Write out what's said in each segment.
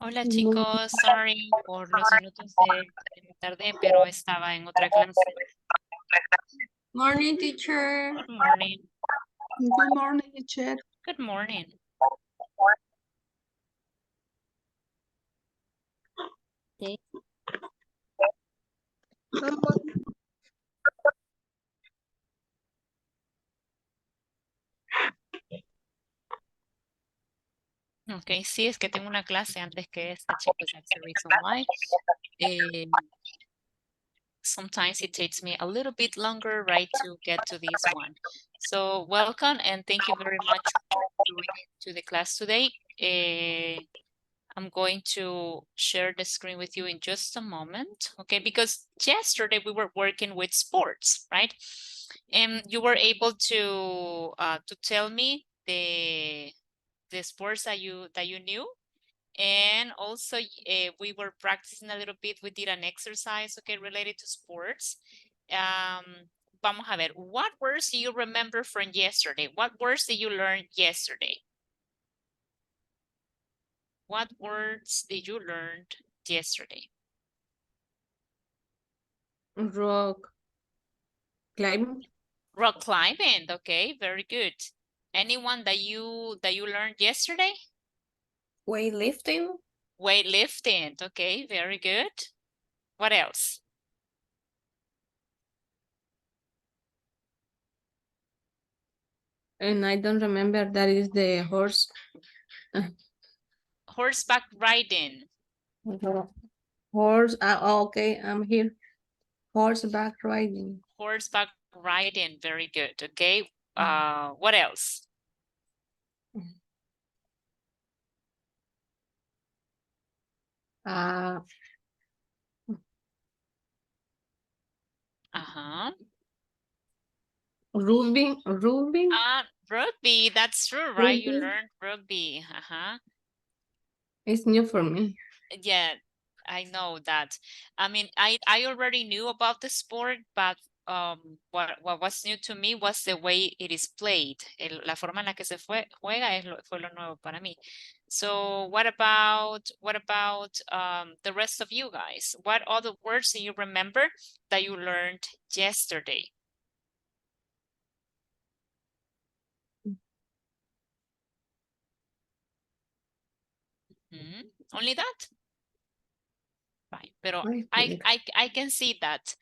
Hola chicos, sorry por los minutos de me tardé, pero estaba en otra clase. Morning, teacher. Good morning. Good morning, teacher. Good morning. Ok, sí, es que tengo una clase antes que esta, chicos. That's the reason why. Sometimes it takes me a little bit longer, right, to get to this one. So welcome and thank you very much for joining to the class today. I'm going to share the screen with you in just a moment, okay? Because yesterday we were working with sports, right? And you were able to tell me the sports that you knew, and also we were practicing a little bit. We did an exercise, okay, related to sports. Vamos a ver, what words do you remember from yesterday? What words did you learn yesterday? What words did you learn yesterday? Rock climbing. Rock climbing, okay, very good. Anyone that you learned yesterday? Weightlifting. Weightlifting, okay, very good. What else? And I don't remember that is the horse. Horseback riding. Horse. Okay, I'm here. Horseback riding. Horseback riding, very good, okay. What else? Rugby. Rugby, that's true, right? Rugby. You learned rugby. It's new for me. Yeah, I know that. I mean, I already knew about the sport, but what was new to me was the way it is played. La forma en la que se juega fue lo nuevo para mí. So what about the rest of you guys? What other words do you remember that you learned yesterday? Only that? Right, pero I can see that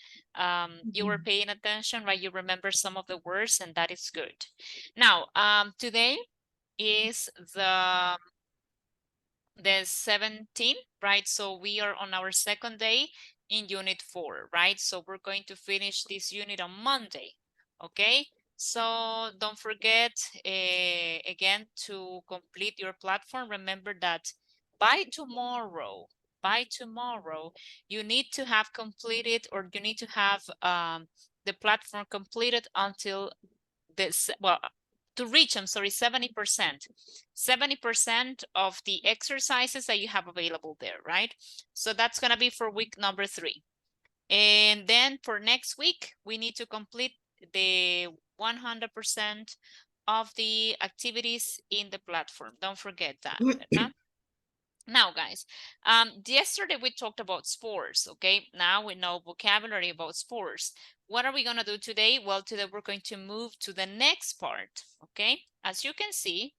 you were paying attention, right? You remember some of the words, and that is good. Now, today is the 17th, right? So we are on our second day in unit 4, right? So we're going to finish this unit on Monday, okay? So don't forget, again, to complete your platform. Remember that by tomorrow, you need to have completed, or you need to have the platform completed until this, well, to reach, I'm sorry, 70%. 70% of the exercises that you have available there, right? So that's gonna be for week number 3. And then for next week, we need to complete the 100% of the activities in the platform. Don't forget that. ¿verdad? Now, guys, yesterday we talked about sports, okay? Now we know vocabulary about sports. What are we going to do today? Well, today we're going to move to the next part, okay? As you can see,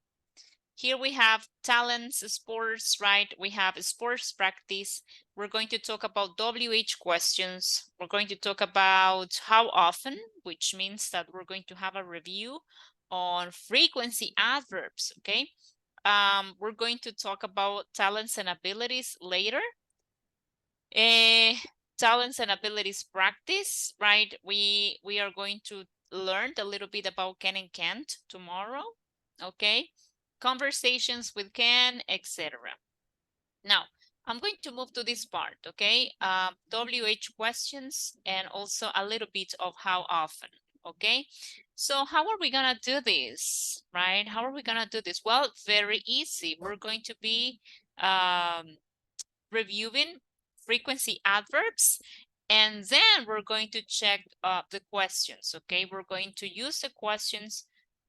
here we have talents, sports, right? We have sports practice. We're going to talk about WH questions. We're going to talk about how often, which means that we're going to have a review on frequency adverbs, okay? We're going to talk about talents and abilities later. Talents and abilities practice, right? We are going to learn a little bit about can and can't tomorrow, okay? Conversations with can, etc. Now, I'm going to move to this part, okay? WH questions and also a little bit of how often, okay? So how are we gonna do this, right? How are we gonna do this? Well, very easy. We're going to be reviewing frequency adverbs, and then we're going to check the questions, okay? We're going to use the questions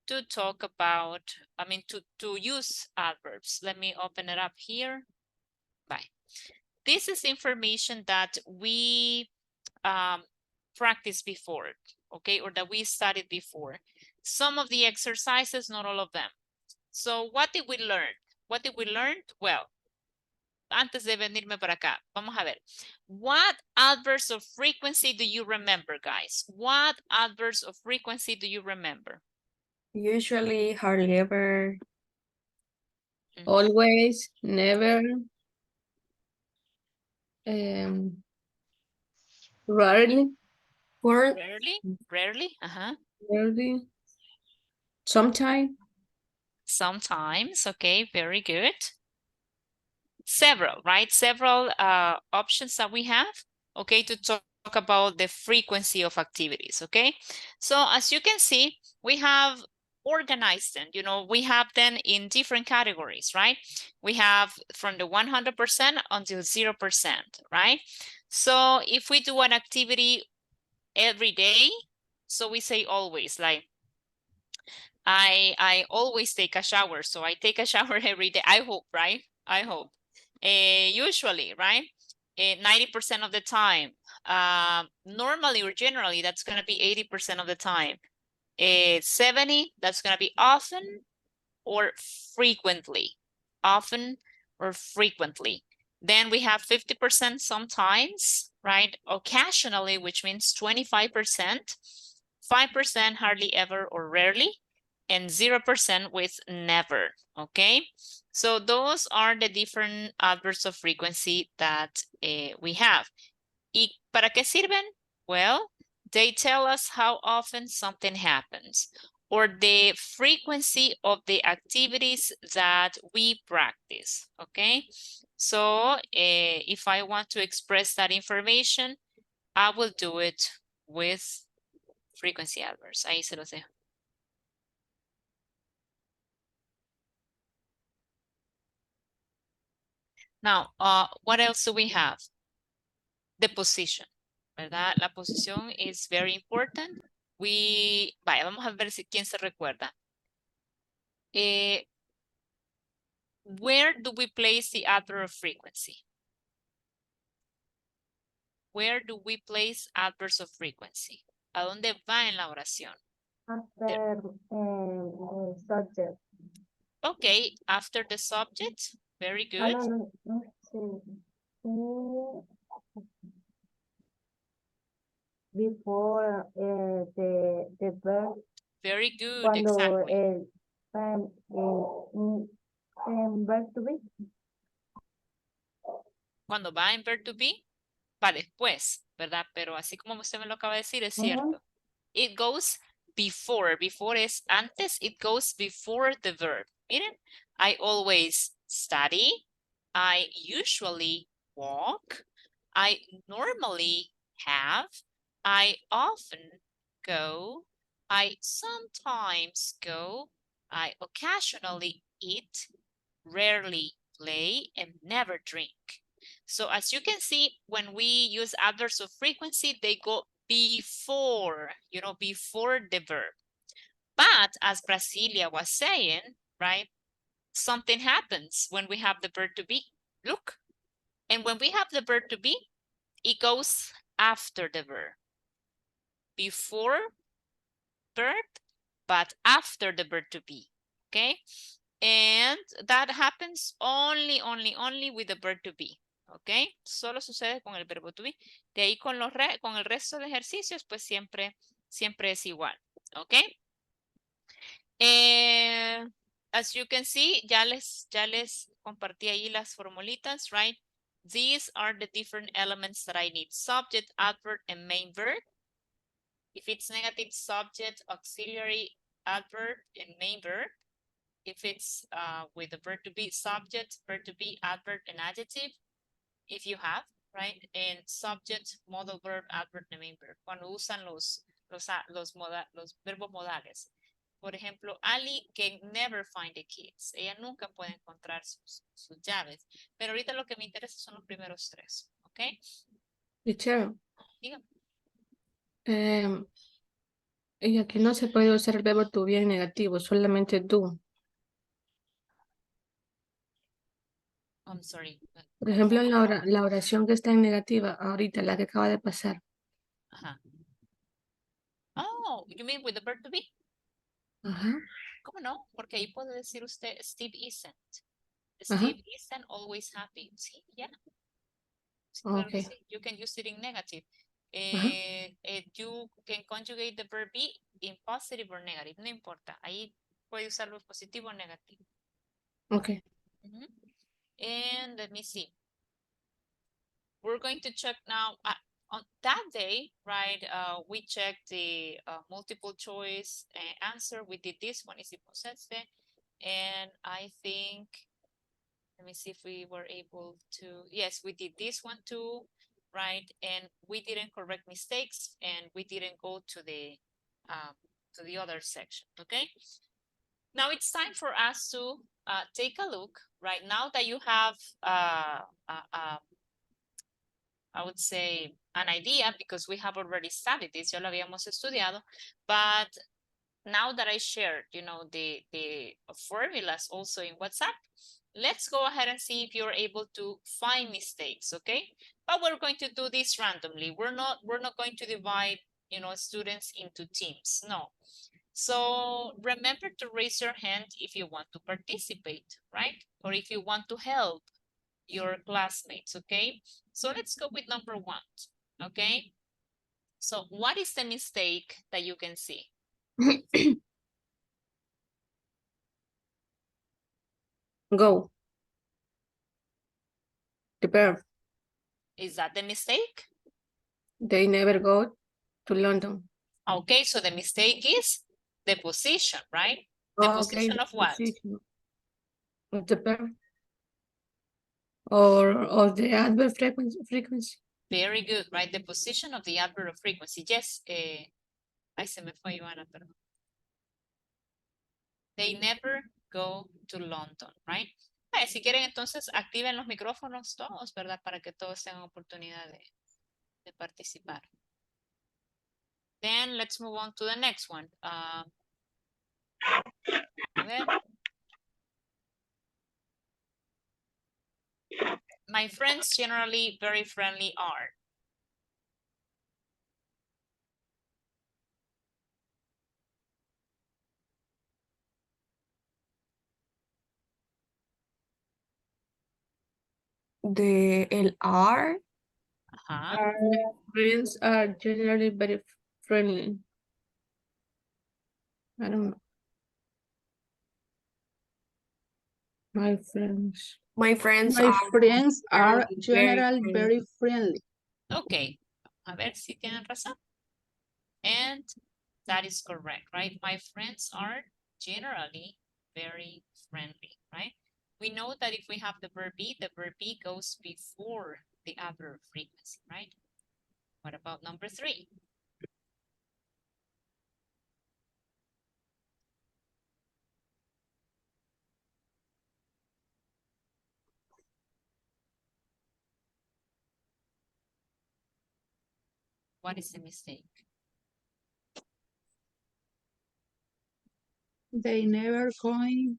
to talk about, to use adverbs. Let me open it up here. Bye. This is information that we practiced before, okay, or that we studied before. Some of the exercises, not all of them. So what did we learn? What did we learn? Well, antes de venirme para acá, vamos a ver. What adverbs of frequency do you remember, guys? What adverbs of frequency do you remember? Usually, hardly ever, Mhm. always, never, rarely, Rarely, rarely, rarely, sometime. Sometimes, okay, very good. Several, right? Several options that we have, okay, to talk about the frequency of activities, okay? So as you can see, we have organized them, we have them in different categories, right? We have from the 100% until 0%, right? So if we do an activity every day, so we say always, like, I always take a shower, so I take a shower every day. I hope, right? I hope. Usually, right? 90% of the time. Normally or generally, that's going to be 80% of the time. 70, that's going to be often or frequently. Often or frequently. Then we have 50% sometimes, right? Occasionally, which means 25%. 5% hardly ever or rarely, and 0% with never, okay? So those are the different adverbs of frequency that we have. ¿Y para qué sirven? Well, they tell us how often something happens or the frequency of the activities that we practice, okay? So if I want to express that information, I will do it with frequency adverbs. Ahí se los dejo. Now, what else do we have? The position, ¿verdad? La posición is very important. Vaya, vamos a ver si quién se recuerda. Where do we place the adverb of frequency? Where do we place adverbs of frequency? ¿A dónde va en la oración? After the subject. Okay, after the subject. Very good. Before the verb. Very good, Cuando exactly. en verb to be. Cuando va en verb to be, va después, ¿verdad? Pero así como usted me lo acaba de decir, es cierto. It goes before. Before es antes. It goes before the verb. Miren, I always study. I usually walk. I normally have. I often go. I sometimes go. I occasionally eat, rarely play, and never drink. So as you can see, when we use adverbs of frequency, they go before, before the verb. But as Brasilia was saying, right, something happens when we have the verb to be. Look, and when we have the verb to be, it goes after the verb. Before verb, but after the verb to be, okay? And that happens only with the verb to be, ¿ok? Solo sucede con el verbo to be. De ahí con el resto de ejercicios, pues siempre es igual, ¿ok? As you can see, ya les compartí ahí las formulitas, right? These are the different elements that I need. Subject, adverb, and main verb. If it's negative, subject, auxiliary, adverb, and main verb. If it's with the verb to be, subject, verb to be, adverb, and adjective, if you have, right? And subject, modal verb, adverb, and main verb. Cuando usan los verbos modales. Por ejemplo, Ali can never find the keys. Ella nunca puede encontrar sus llaves. Pero ahorita lo que me interesa son los primeros tres, ¿ok? Teacher. Dígame. Y aquí no se puede usar el verbo to be en negativo, solamente do. I'm sorry. Por ejemplo, en ¿Cómo? la oración que está en negativa, ahorita, la que acaba de pasar. Ajá. Oh, you mean with the verb to be? Ajá, ¿Cómo no? Porque ahí puede decir usted Steve isn't. ajá, Steve isn't always happy. Sí, ya. Sí, claro que ok, sí. You can use it in negative. ajá, You can conjugate the verb be in positive or negative. No importa. Ahí puede usarlo positivo o negativo. ok. Mhm. And let me see. We're going to check now. On that day, right, we checked the multiple choice answer. We did this one, is imposible. And I think, let me see if we were able to, yes, we did this one too, right? And we didn't correct mistakes and we didn't go to the other section, okay? Now it's time for us to take a look, right? Now that you have I would say an idea, because we have already studied this, ya lo habíamos estudiado, but now that I shared, you know, the formulas also in WhatsApp, let's go ahead and see if you're able to find mistakes, okay? But we're going to do this randomly. We're not going to divide, you know, students into teams, no. So remember to raise your hand if you want to participate, right? Or if you want to help your classmates, okay? So let's go with number one, okay? So what is the mistake that you can see? Go. The verb. Is that the mistake? They never go to London. Okay, so the mistake is the position, right? The Oh, okay, position the of what? position of the verb. Or of the adverb frequency. Very good, right? The position of the adverb of frequency. Yes, ay, se me fue Ivana, perdón. They never go to London, right? Si quieren, entonces activen los micrófonos todos, ¿verdad? Para que todos tengan oportunidad de participar. Then let's move on to the next one. A ver. My friends generally very friendly are. El R. Ajá. Friends are generally very friendly. I don't know. My friends. My friends My are friends are very generally very friendly. Okay. A ver si tienen razón. And that is correct, right? My friends are generally very friendly, right? We know that if we have the verb be goes before the adverb frequency, right? What about number three? What is the mistake? They never going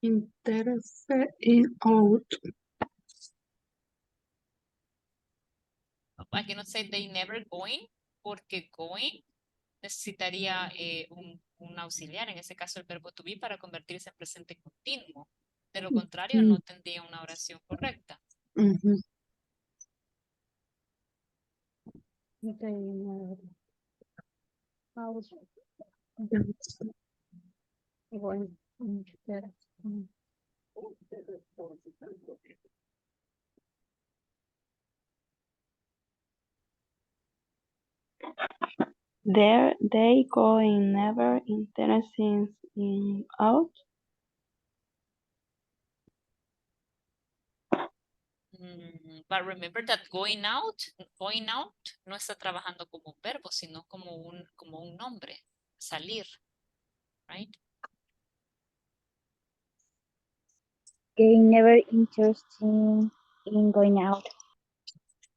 interested in out. I cannot say they never going, porque going necesitaría un auxiliar, en ese caso el verbo to be, para convertirse en presente continuo. De lo contrario, no tendría una oración correcta. Mhm. They never going interested. There they going never interested in out. But remember that going out no está trabajando como un verbo, sino como un nombre, salir, right? They never interested in going out.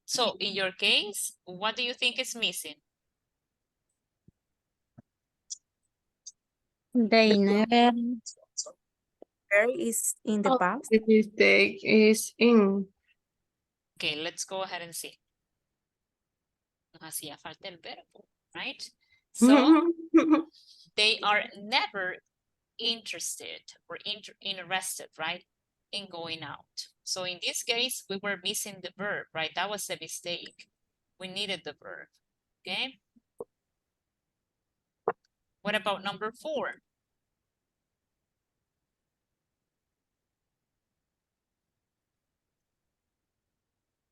So in your case, what do you think is missing? They never Where is in the Oh, past? the mistake is in. Okay, let's go ahead and see. Nos hacía falta el verbo, right? So they are never interested or interested, right, in going out. So in this case, we were missing the verb, right? That was a mistake. We needed the verb, okay? What about number 4?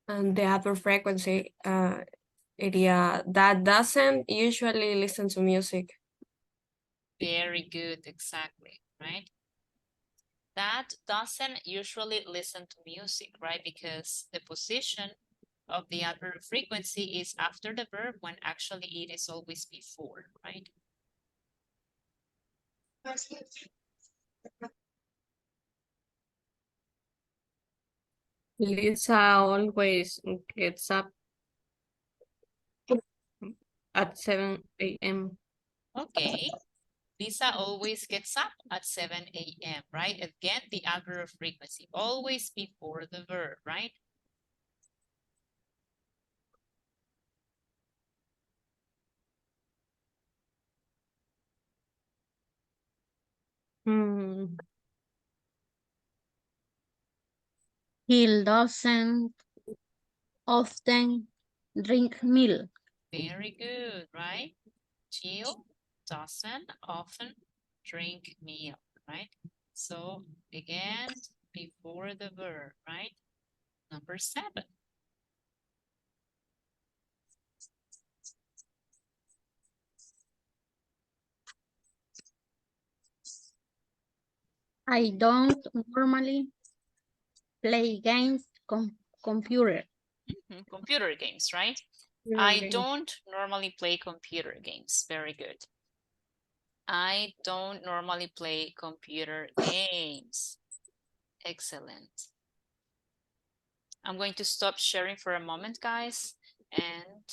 And the adverb frequency area that doesn't usually listen to music. Very good, exactly, right? That doesn't usually listen to music, right? Because the position of the adverb frequency is after the verb when actually it is always before, right? Lisa always gets up at 7 a.m. Okay. Lisa always gets up at 7 a.m., right? Again, the adverb frequency, always before the verb, right? Hmm. he doesn't often drink milk. Very good, right? Jill doesn't often drink milk, right? So again, before the verb, right? Number 7. I don't normally play games computer. Computer games, right? You're I okay. don't normally play computer games. Very good. I don't normally play computer games. Excellent. I'm going to stop sharing for a moment, guys, and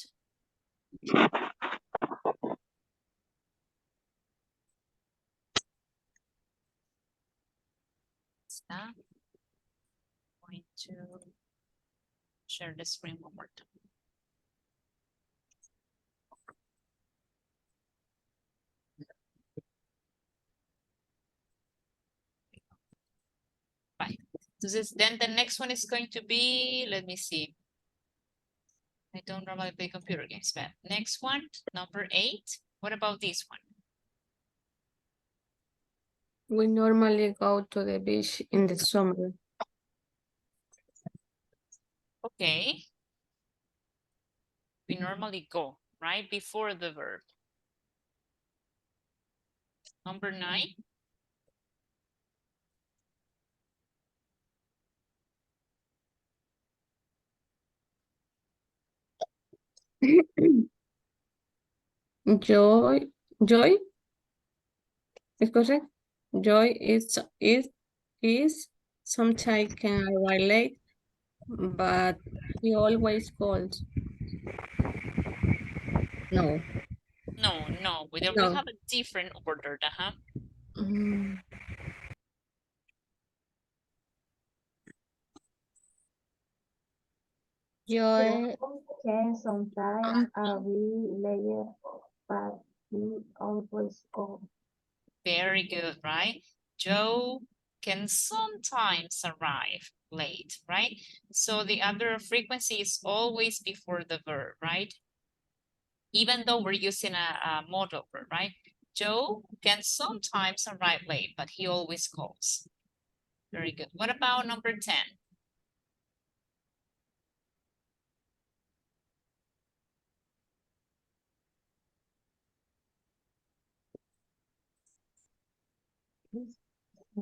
stop. I'm going to share the screen one more time. Bye. Then the next one is going to be, let me see. I don't normally play computer games, but next one, number 8. What about this one? We normally go to the beach in the summer. Okay. We normally go, right? Before the verb. Number 9. Joy is correct. Joy is sometimes can arrive late, but he always calls. No, No, we no. have a different order, Mm, Yo Can sometimes be late, but he always calls. Very good, right? Joe can sometimes arrive late, right? So the adverb frequency is always before the verb, right? Even though we're using a modal verb, right? Joe can sometimes arrive late, but he always calls. Very good. What about number 10?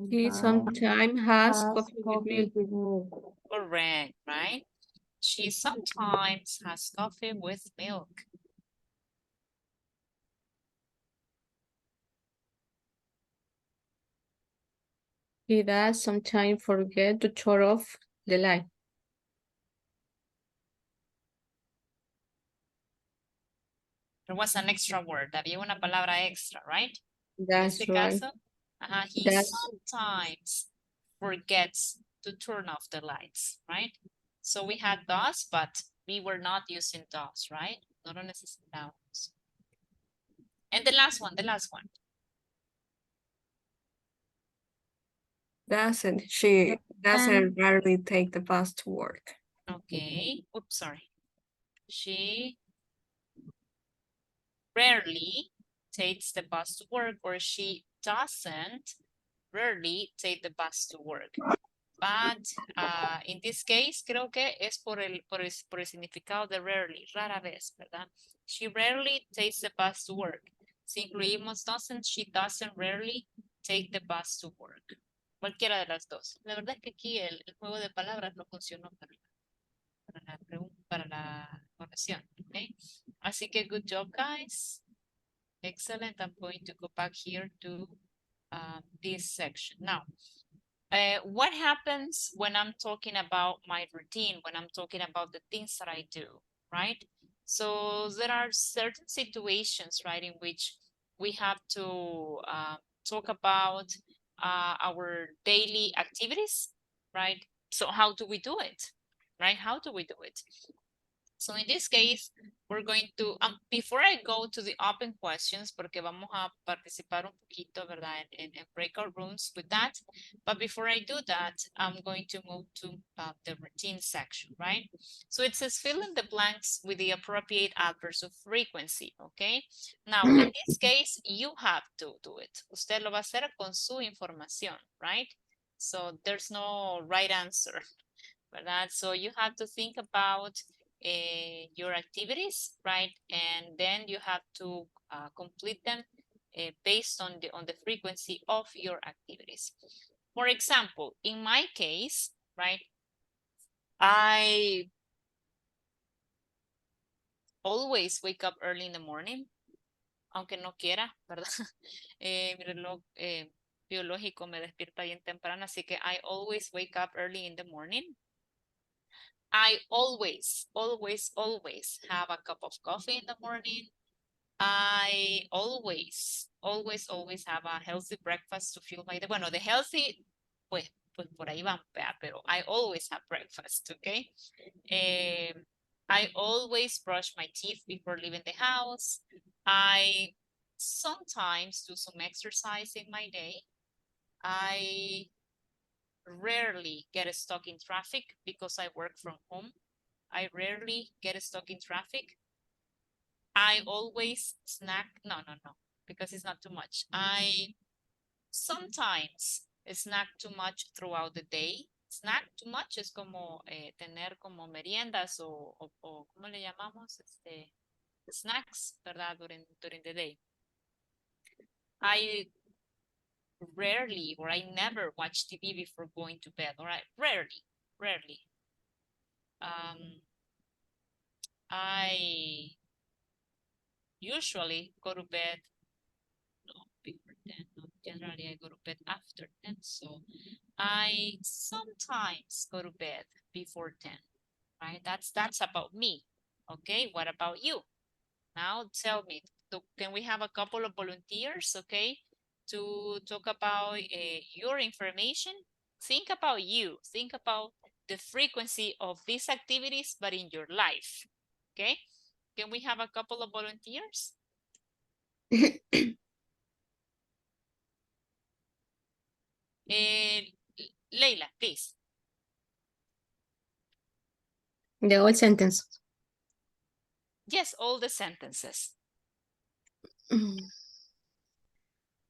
he sometimes has coffee with milk. with milk. Correct, right? She sometimes has coffee with milk. He does sometimes forget to turn off the light. There was an extra word. Había una palabra extra, right? En That's este right. caso, he That's sometimes forgets to turn off the lights, right? So we had does, but we were not using does, right? No lo necesitamos. And the last one. She doesn't rarely take the bus to work. Okay. Oops, sorry. She rarely takes the bus to work, or she doesn't rarely take the bus to work. But in this case, creo que es por el significado de rarely, rara vez, ¿verdad? She rarely takes the bus to work. Si incluimos doesn't, she doesn't rarely take the bus to work. Cualquiera de las dos. La verdad es que aquí el juego de palabras no funcionó para la oración. ¿Okay? Así que good job, guys. Excellent. I'm going to go back here to this section. Now, what happens when I'm talking about my routine, when I'm talking about the things that I do, right? So there are certain situations, right, in which we have to talk about our daily activities, right? So how do we do it, right? How do we do it? So in this case, we're going to, before I go to the open questions, porque vamos a participar un poquito, ¿verdad? En breakout rooms with that. But before I do that, I'm going to move to the routine section, right? So it says fill in the blanks with the appropriate adverbs of frequency, okay? Now, in this case, you have to do it. Usted lo va a hacer con su información, right? So there's no right answer, ¿verdad? So you have to think about your activities, right? And then you have to complete them based on the frequency of your activities. For example, in my case, right, I always wake up early in the morning, aunque no quiera, ¿verdad? Mi reloj biológico me despierta bien temprano, así que I always wake up early in the morning. I always have a cup of coffee in the morning. I always have a healthy breakfast to fuel my day. Bueno, the healthy, pues por ahí van, pero I always have breakfast, okay? I always brush my teeth before leaving the house. I sometimes do some exercise in my day. I rarely get stuck in traffic because I work from home. I rarely get stuck in traffic. I always snack. No, because it's not too much. I sometimes snack too much throughout the day. Snack too much es como tener como meriendas o ¿cómo le llamamos? Snacks, ¿verdad? During the day. I rarely or I never watch TV before going to bed. All right, rarely. I usually go to bed before 10. No, generally I go to bed after 10. So I sometimes go to bed before 10. Right? That's about me. Okay, what about you? Now tell me, can we have a couple of volunteers, okay, to talk about your information? Think about you. Think about the frequency of these activities, but in your life. Okay, can we have a couple of volunteers? Leila, please. the whole sentence. Yes, all the sentences.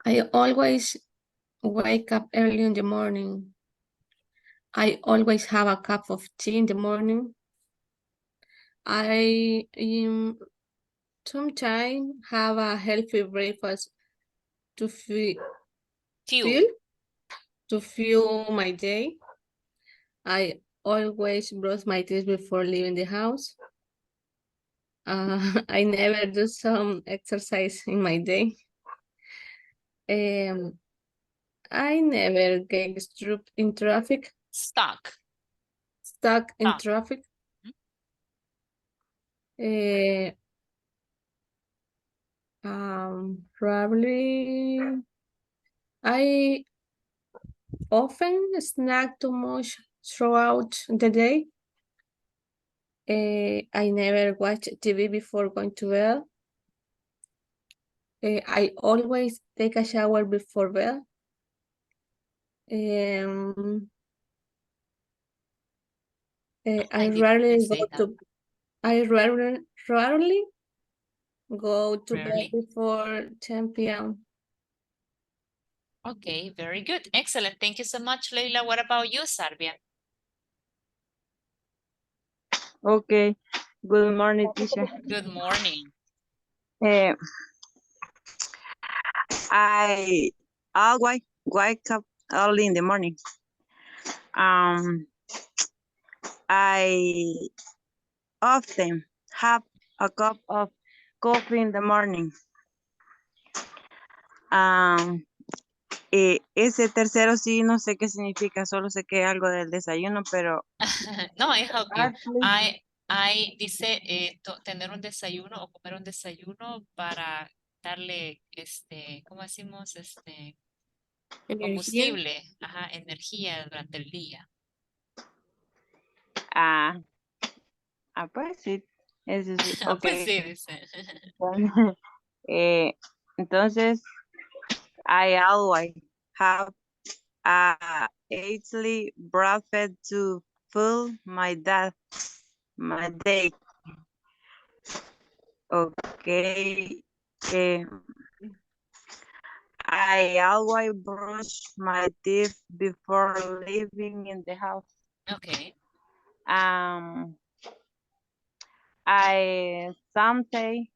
I always wake up early in the morning. I always have a cup of tea in the morning. I sometimes have a healthy breakfast to fuel my day. I always brush my teeth before leaving the house. I never do some exercise in my day. I never get stuck in traffic. Stuck In traffic. Probably I often snack too much throughout the day. I never watch TV before going to bed. I always take a shower before bed. I I didn't rarely even go say that. to I rarely go to bed Rarely. before 10 p.m. Okay, very good. Excellent. Thank you so much, Leila. What about you, Sarvia? Okay. Good morning, teacher. Good morning. Uh, I always wake up early in the morning. I often have a cup of coffee in the morning. Ese tercero sí, no sé qué significa, solo sé que es algo del desayuno, pero No, I help you. actually, I dice tener un desayuno o comer un desayuno para darle, ¿cómo decimos? Energía. Combustible, ajá, energía durante el día. ah, pues sí, eso sí, ok. Pues sí, dice. Entonces, I always have a early breakfast to fuel my day. Okay. I always brush my teeth before leaving in the house. Okay. I sometimes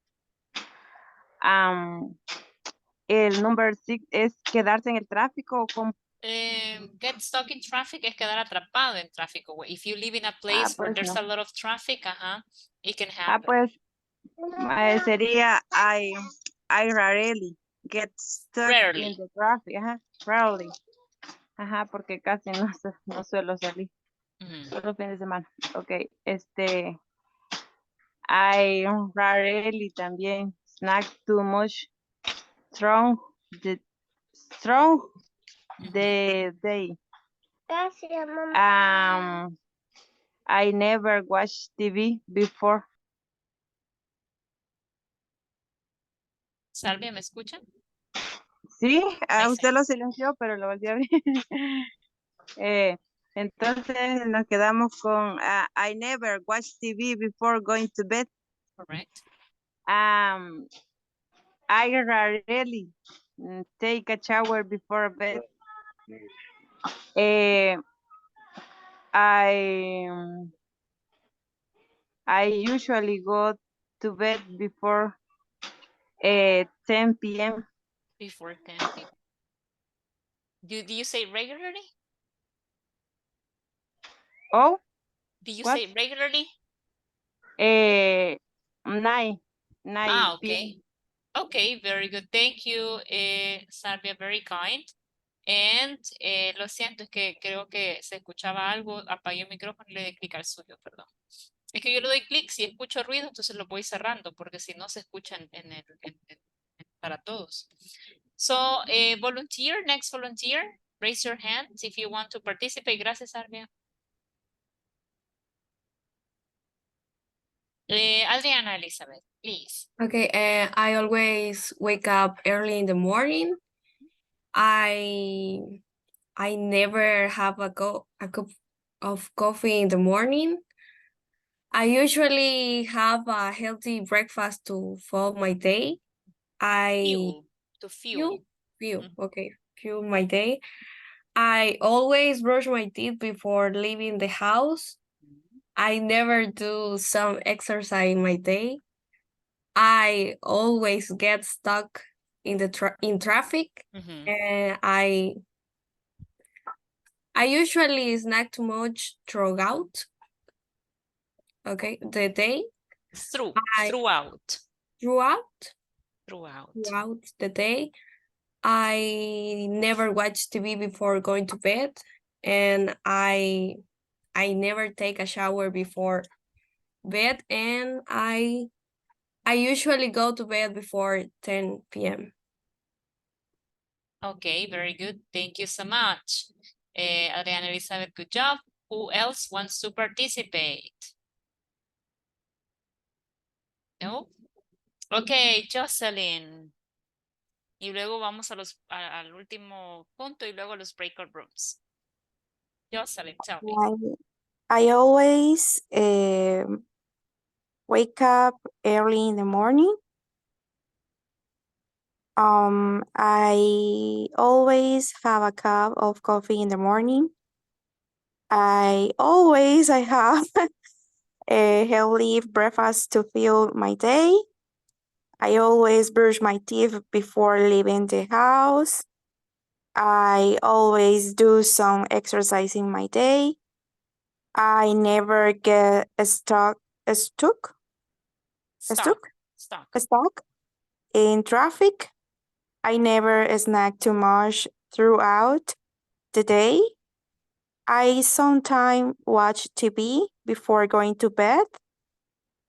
el number 6 es quedarse en el tráfico o con... Get stuck in traffic es quedar atrapado en tráfico. If you live in a place where pues there's no. a lot of traffic, it can happen. Pues sería I rarely get stuck in the traffic. Rarely. Porque casi no suelo salir. Solo fin de semana. Ok, I rarely también snack too much strong the day. Gracias, mamá. I never watched TV before. Salvia, ¿me escuchan? Sí, Ahí usted sí. lo silenció, pero lo volvió a ver. Entonces nos quedamos con I never watched TV before going to bed. Correct. I rarely take a shower before bed. I usually go to bed before 10 p.m. Before 10 p.m. Do you say regularly? Oh, Do you what? say regularly? 9 Okay. p.m. Okay, very good. Thank you, Salvia, very kind. And lo siento, es que creo que se escuchaba algo, apagué el micrófono y le di clic al suyo, perdón. Es que yo le doy clic, si escucho ruido, entonces lo voy cerrando, porque si no se escucha para todos. So, volunteer, next volunteer, raise your hand if you want to participate. Gracias, Arvia. Adriana Elizabeth, please. Okay, I always wake up early in the morning. I never have a cup of coffee in the morning. I usually have a healthy breakfast to fuel my day. To fuel. Okay, fuel my day. I always brush my teeth before leaving the house. I never do some exercise in my day. I always get stuck in the in traffic, and I usually snack too much throughout. Okay, the day. Throughout the day. I never watch TV before going to bed, and I never take a shower before bed, and I I usually go to bed before 10 p.m. Okay, very good. Thank you so much. Adriana Elizabeth, good job. Who else wants to participate? No? Okay, Jocelyn. Y luego vamos a al último punto y luego a los breakout rooms. Jocelyn, tell me. I always wake up early in the morning. I always have a cup of coffee in the morning. I have a healthy breakfast to fuel my day. I always brush my teeth before leaving the house. I always do some exercise in my day. I never get stuck in traffic. I never snack too much throughout the day. I sometimes watch TV before going to bed.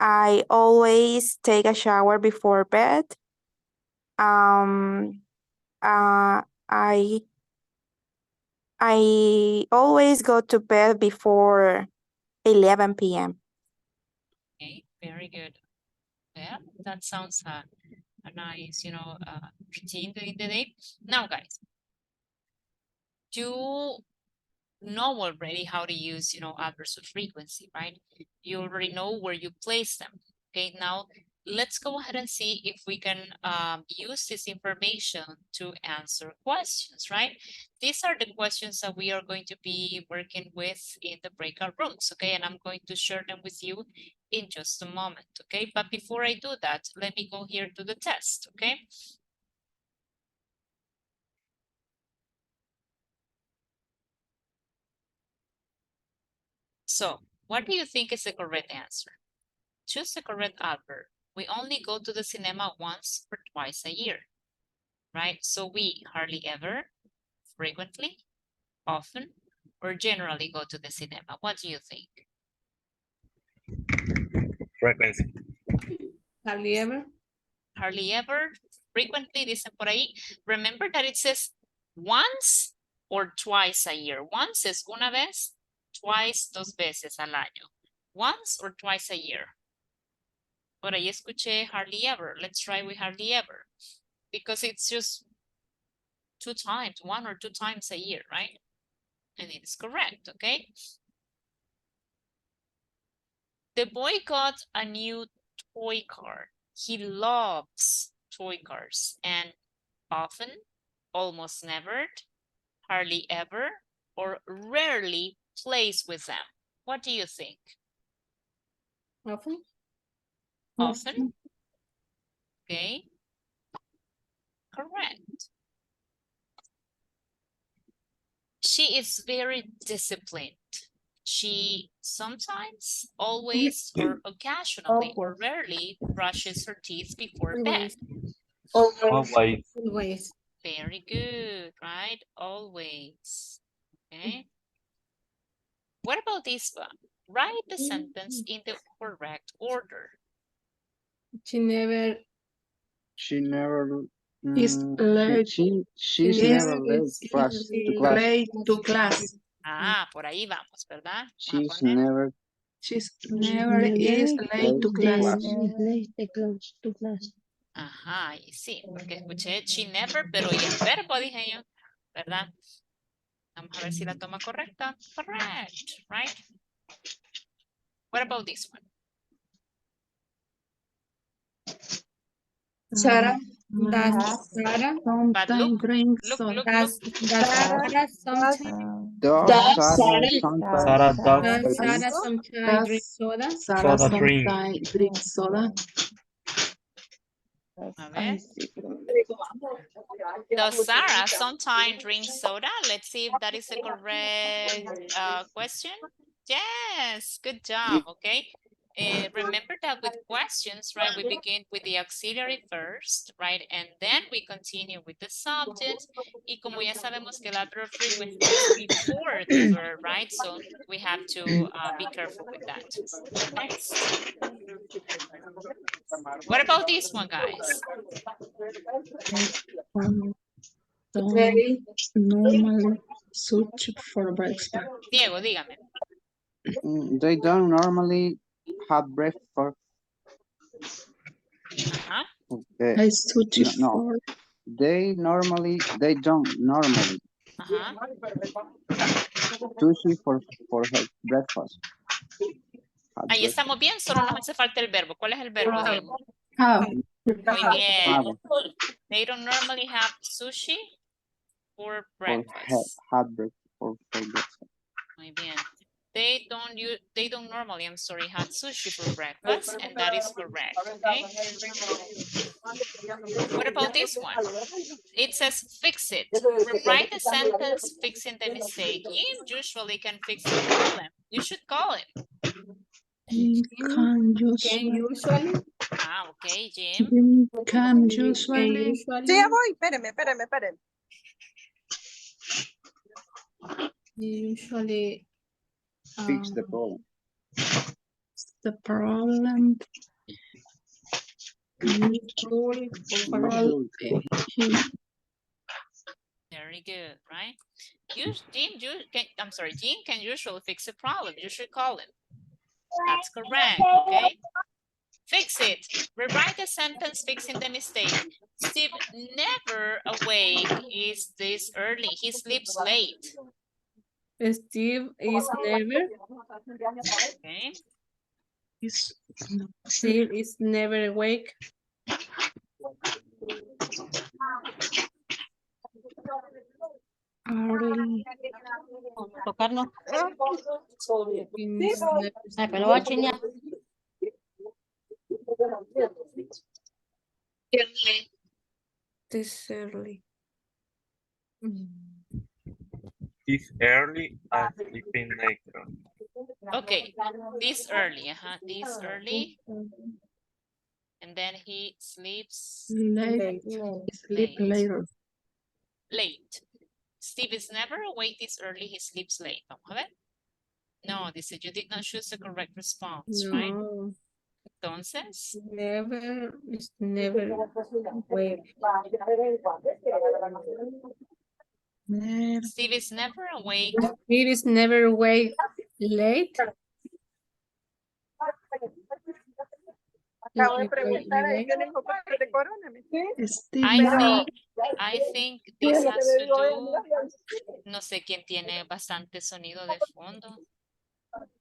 I always take a shower before bed. I always go to bed before 11 p.m. Okay, very good. Yeah, that sounds a nice, routine during the day. Now, guys, you know already how to use, adverbs of frequency, right? You already know where you place them. Okay, now let's go ahead and see if we can use this information to answer questions, right? These are the questions that we are going to be working with in the breakout rooms, okay? And I'm going to share them with you in just a moment, okay? But before I do that, let me go here to the test, okay? So, what do you think is the correct answer? Choose the correct adverb. We only go to the cinema once or twice a year, right? So we hardly ever, frequently, often, or generally go to the cinema. What do you think? Frequency. Hardly ever. Hardly ever, frequently, dicen por ahí. Remember that it says once or twice a year. Once es una vez, twice, dos veces al año. Once or twice a year. Por ahí escuché hardly ever. Let's try with hardly ever. Because it's just 2 times, 1 or 2 times a year, right? And it is correct, okay? The boy got a new toy car. He loves toy cars and often, almost never, hardly ever, or rarely plays with them. What do you think? Often. Often? Okay. Correct. She is very disciplined. She sometimes, always, or occasionally, or rarely brushes her teeth before bed. Always. Very good, right? Always. Okay. What about this one? Write the sentence in the correct order. She never Is late. she's never late to class. Ah, por ahí vamos, ¿verdad? She's never is late to class. Ajá, y sí, porque escuché she never, pero y el verbo dije yo, ¿verdad? Vamos a ver si la toma correcta. Correct, right? What about this one? Sarah does But Sometimes drink soda. does Sarah sometimes Sarah sometimes drink soda. Sarah soda drink. sometimes drink soda. A ver. Does Sarah sometimes drink soda? Let's see if that is the correct question. Yes, good job, okay. remember that with questions, right, we begin with the auxiliary first, right, and then we continue with the subject. Y como ya sabemos que el adverb frequency is before the verb, right, so we have to be careful with that. Next. What about this one, guys? Don't normally search for breakfast. Diego, dígame. They don't normally have breakfast. I search for. They don't normally sushi for breakfast. Ahí estamos bien, solo nos hace falta el verbo. ¿Cuál es el verbo, Diego? Muy bien. They don't normally have sushi for breakfast. For breakfast. Muy bien. They don't normally, I'm sorry, have sushi for breakfast, and that is correct, okay? What about this one? It says fix it. Rewrite the sentence fixing the mistake. Jim usually can fix the problem. You should call him. Can usually. Ah, okay, Jim. Can usually. Sí, ya voy, espérame. Usually Fix the problem. The problem. Very good, right? Jim can usually fix a problem. You should call him. That's correct, okay? Fix it. Rewrite the sentence fixing the mistake. Steve never awake is this early. He sleeps late. Steve is never. Okay. Steve is never awake. Early. Tocarlo. Pero va a chinear. This early. This early and sleeping later. Okay, this early, this early. And then he sleeps Late. Sleep later. Late. Steve is never awake this early, he sleeps late. Vamos a ver. No, dice, you did not choose the correct response, right? Entonces. Is never awake. Steve is never awake. Steve is never awake late. I think this has to do, no sé quién tiene bastante sonido de fondo,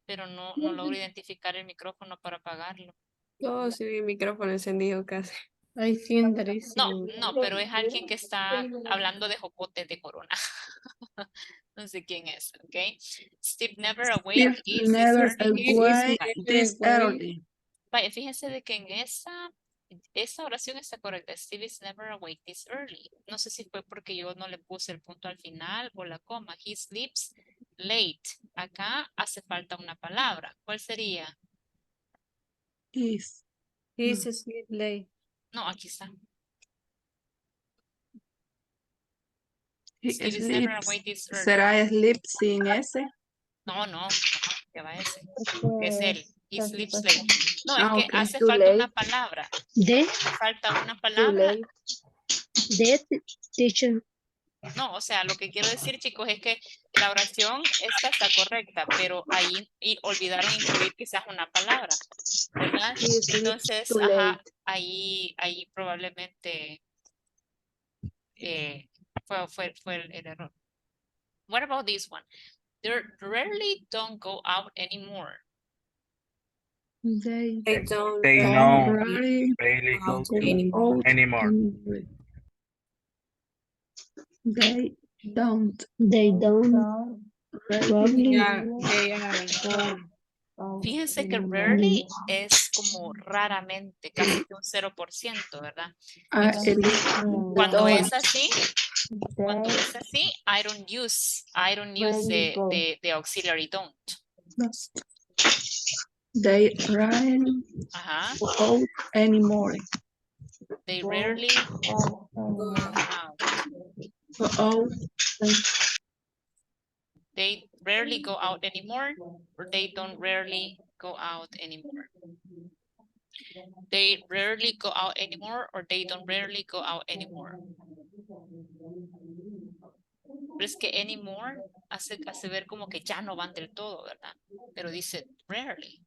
pero no logro identificar el micrófono para apagarlo. No, sí, mi micrófono encendido casi. I think that is No, pero es alguien que está hablando de jocote de corona. No sé quién es, ¿ok? Steve never awake is this early. Vaya, fíjense de que en esa oración está correcta. Steve is never awake this early. No sé si fue porque yo no le puse el punto al final o la coma. He sleeps late. Acá hace falta una palabra. ¿Cuál sería? Is sleep late. No, aquí está. Steve is never awake this early. ¿Será sleep sin ese? No, que va ese. Es él. He sleeps late. No, es que hace Too falta late. una palabra. Hace falta una Too palabra. late. The teacher. No, o sea, lo que quiero decir, chicos, es que la oración esta está correcta, pero ahí olvidaron incluir quizás una palabra, ¿verdad? Entonces, ajá, ahí probablemente fue el error. What about this one? They rarely don't go out anymore. They don't rarely go out anymore. They don't. They Fíjense que rarely es como raramente, casi que un 0%, ¿verdad? Entonces, cuando es así, I don't use the auxiliary don't. They rarely go out anymore. They rarely go out. Go out. They rarely go out anymore, or they don't rarely go out anymore. They rarely go out anymore, or they don't rarely go out anymore. Pero es que anymore hace ver como que ya no van del todo, ¿verdad? Pero dice rarely.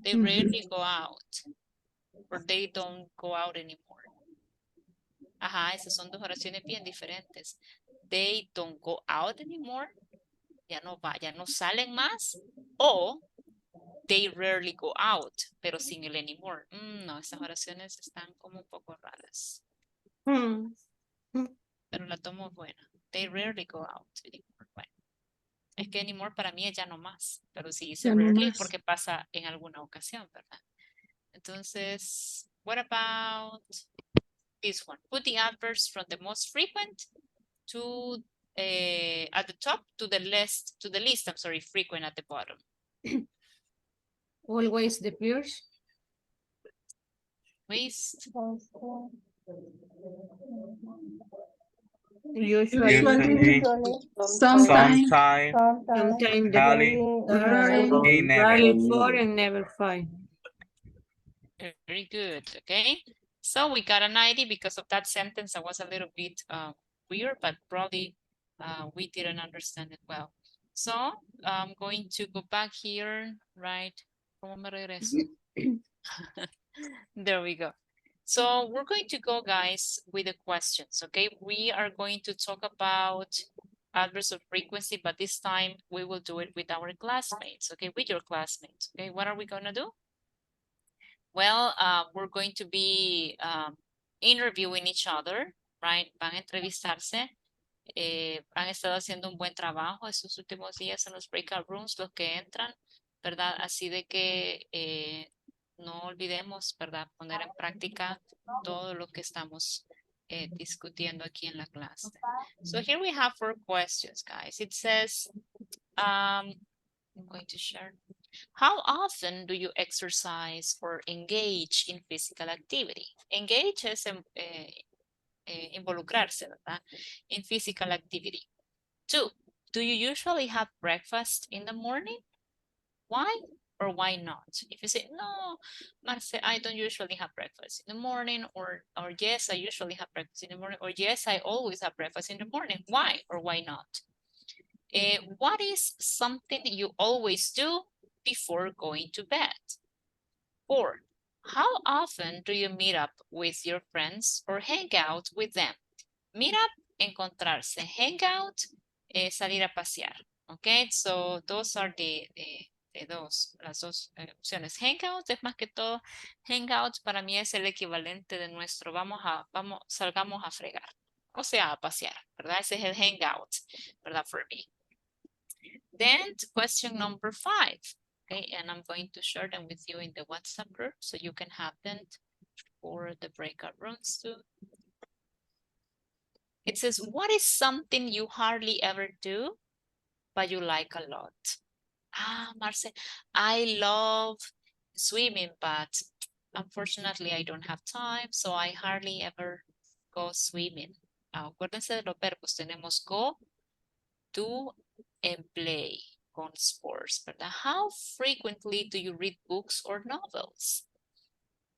They rarely go out, or they don't go out anymore. Ajá, esas son dos oraciones bien diferentes. They don't go out anymore. Ya no salen más. O they rarely go out, pero sin el anymore. No, esas oraciones están como un poco raras. Pero la tomo buena. They rarely go out anymore. Bueno, es que anymore para mí es ya no más. Pero si dice rarely es porque pasa en alguna ocasión, ¿verdad? Entonces, what about this one? Put the adverbs from the most frequent to at the top to the least frequent at the bottom. Always the first. Least. Usually. Sometimes. Sometimes. rarely, Rarely for and never find. Very good. Okay. So we got a 90 because of that sentence. That was a little bit weird, but probably we didn't understand it well. So I'm going to go back here, right? ¿Cómo me regreso? There we go. So we're going to go, guys, with the questions, okay? We are going to talk about adverbs of frequency, but this time we will do it with our classmates, okay? With your classmates, okay? What are we gonna do? Well, we're going to be interviewing each other, right? Van a entrevistarse. Han estado haciendo un buen trabajo estos últimos días en los breakout rooms, los que entran, ¿verdad? Así de que no olvidemos, ¿verdad? Poner en práctica todo lo que estamos discutiendo aquí en la clase. So here we have 4 questions, guys. It says, I'm going to share. How often do you exercise or engage in physical activity? Engage es involucrarse, ¿verdad? In physical activity. 2, do you usually have breakfast in the morning? Why or why not? If you say, no, Marce, I don't usually have breakfast in the morning, or yes, I usually have breakfast in the morning, or yes, I always have breakfast in the morning. Why or why not? What is something you always do before going to bed? 4, how often do you meet up with your friends or hang out with them? Meet up, encontrarse. Hang out, salir a pasear. Okay, so those are las dos opciones. Hangout es más que todo, hangout para mí es el equivalente de nuestro salgamos a fregar, o sea, a pasear, ¿verdad? Ese es el hangout, ¿verdad? For me. Then question number 5, okay, and I'm going to share them with you in the WhatsApp group so you can have them for the breakout rooms too. It says, what is something you hardly ever do, but you like a lot? Marce, I love swimming, but unfortunately I don't have time, so I hardly ever go swimming. Acuérdense de los verbos, tenemos go, do, and play con sports, ¿verdad? How frequently do you read books or novels?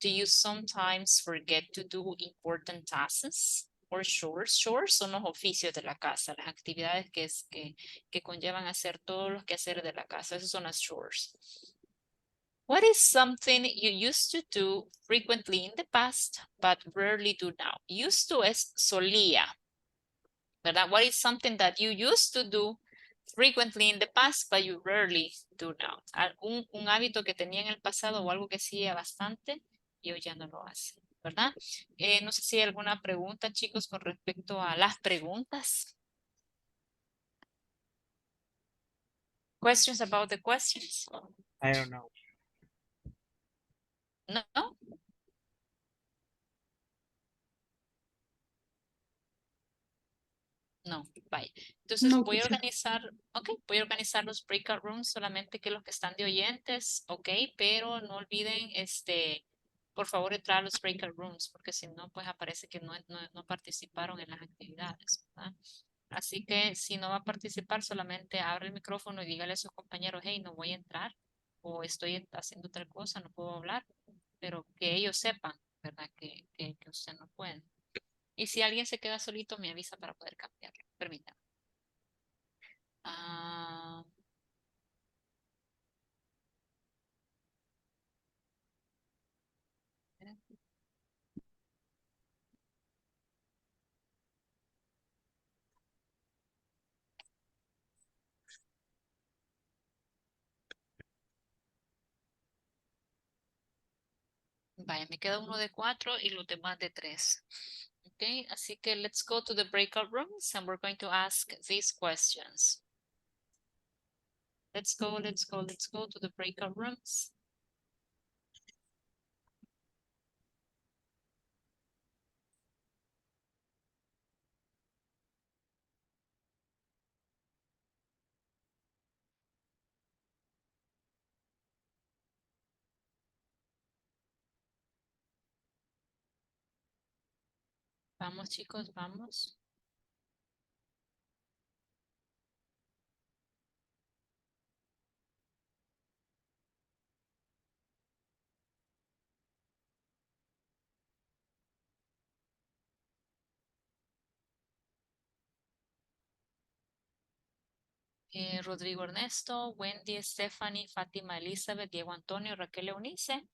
Do you sometimes forget to do important tasks or chores? Chores son los oficios de la casa, las actividades que conllevan hacer todos los quehaceres de la casa. Esas son las chores. What is something you used to do frequently in the past, but rarely do now? Used to es solía, ¿verdad? What is something that you used to do frequently in the past, but you rarely do now? Un hábito que tenía en el pasado o algo que hacía bastante y hoy ya no lo hace, ¿verdad? No sé si hay alguna pregunta, chicos, con respecto a las preguntas. Questions about the questions? I don't know. No? No, vaya. Entonces No, voy a teacher. organizar, ok, voy a organizar los breakout rooms solamente que los que están de oyentes, ok, pero no olviden, por favor, entrar a los breakout rooms, porque si no, pues aparece que no participaron en las actividades, ¿verdad? Así que si no va a participar, solamente abre el micrófono y dígale a sus compañeros, hey, no voy a entrar, o estoy haciendo otra cosa, no puedo hablar, pero que ellos sepan, ¿verdad? Que usted no puede. Y si alguien se queda solito, me avisa para poder cambiarlo. Permítame. Ah, vaya, me queda uno de 4 y los demás de 3. Okay, así que let's go to the breakout rooms and we're going to ask these questions. Let's go to the breakout rooms. Vamos, chicos, vamos. Rodrigo Ernesto, Wendy, Stephanie, Fátima, Elizabeth, Diego Antonio, Raquel Eunice.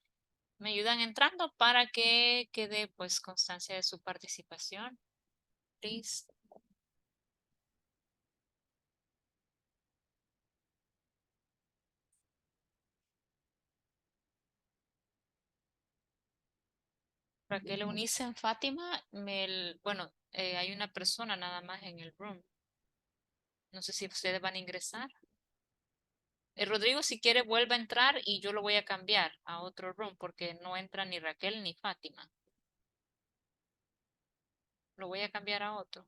Me ayudan entrando para que quede pues constancia de su participación. Please. Raquel Eunice en Fátima, bueno, hay una persona nada más en el room. No sé si ustedes van a ingresar. Rodrigo, si quiere, vuelve a entrar y yo lo voy a cambiar a otro room porque no entra ni Raquel ni Fátima. Lo voy a cambiar a otro.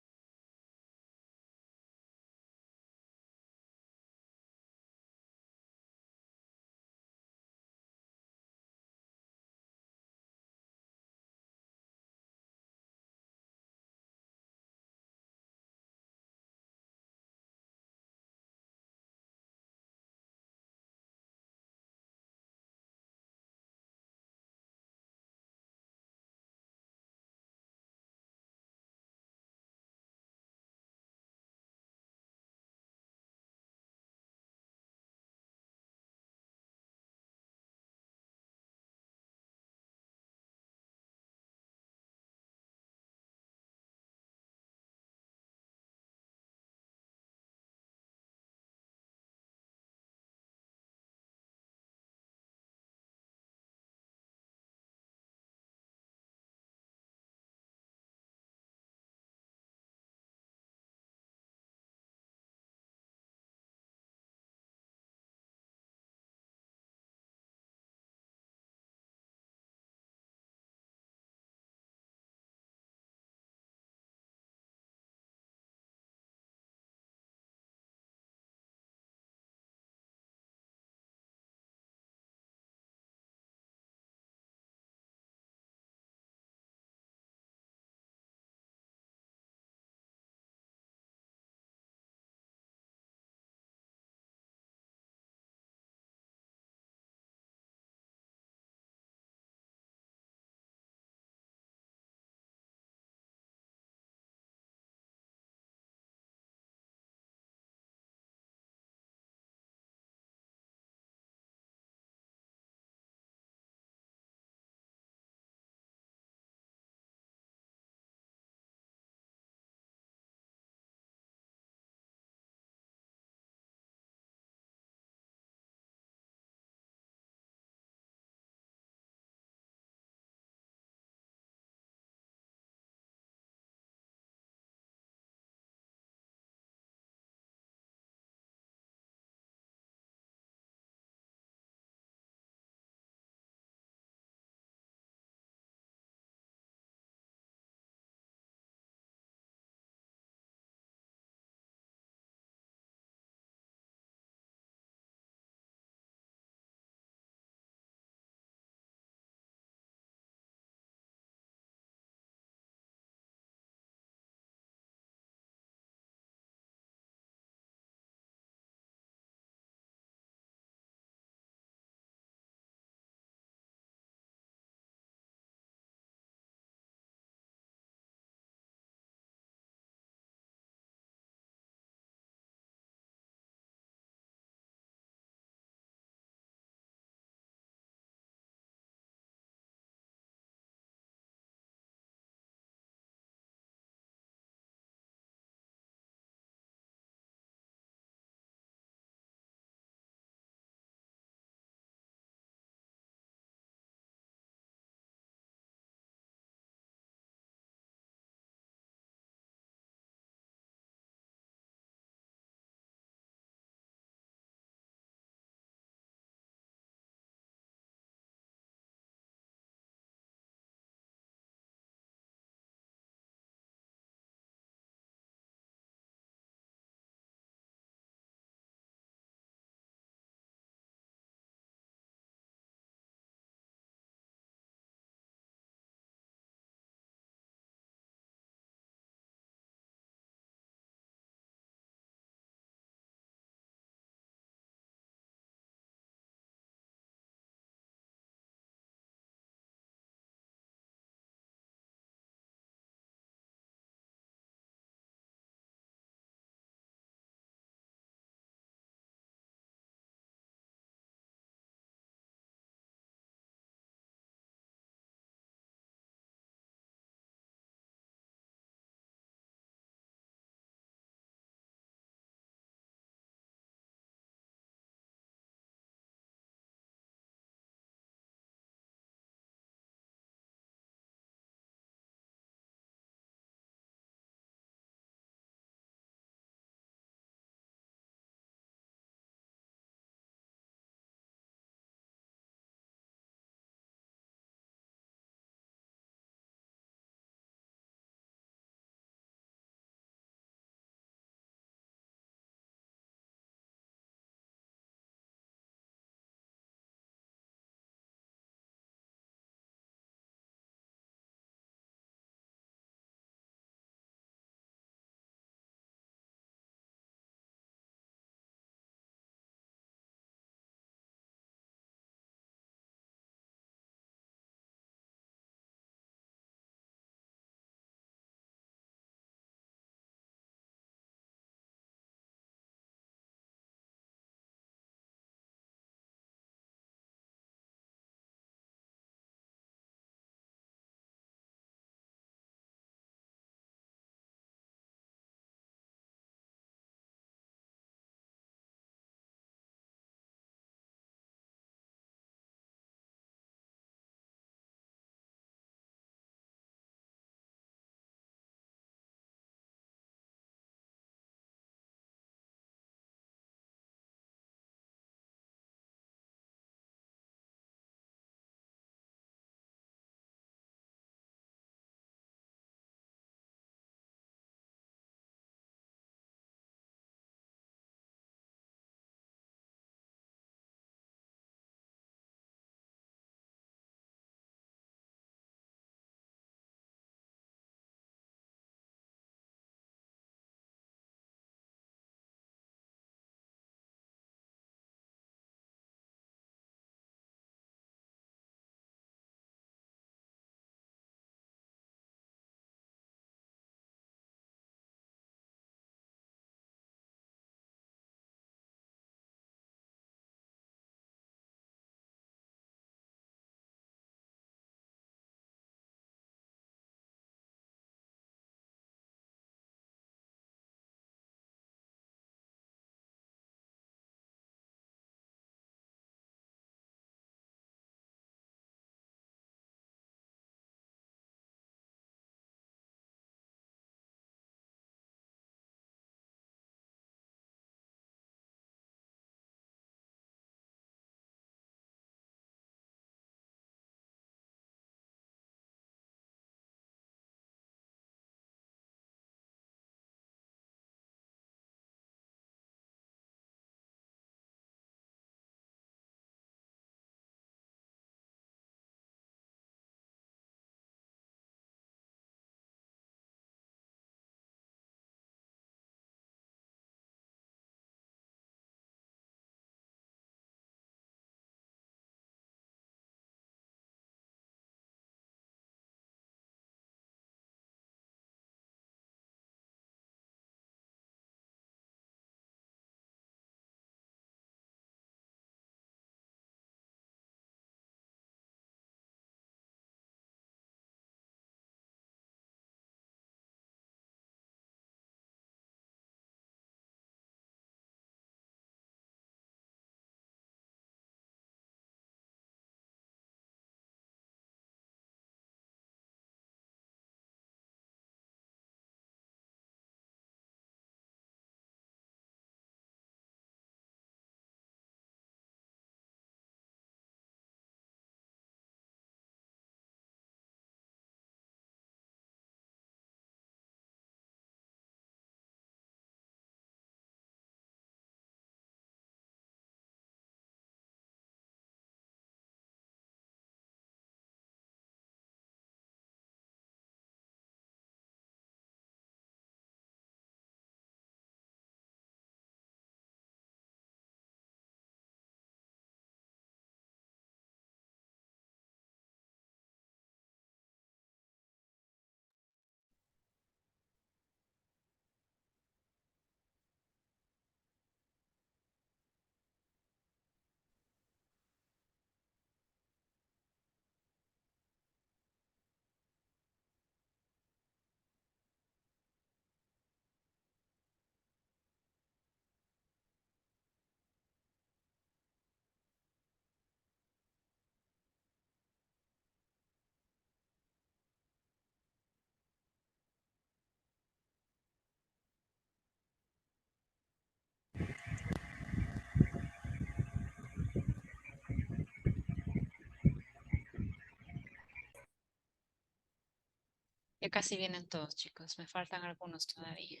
Ya casi vienen todos, chicos. Me faltan algunos todavía.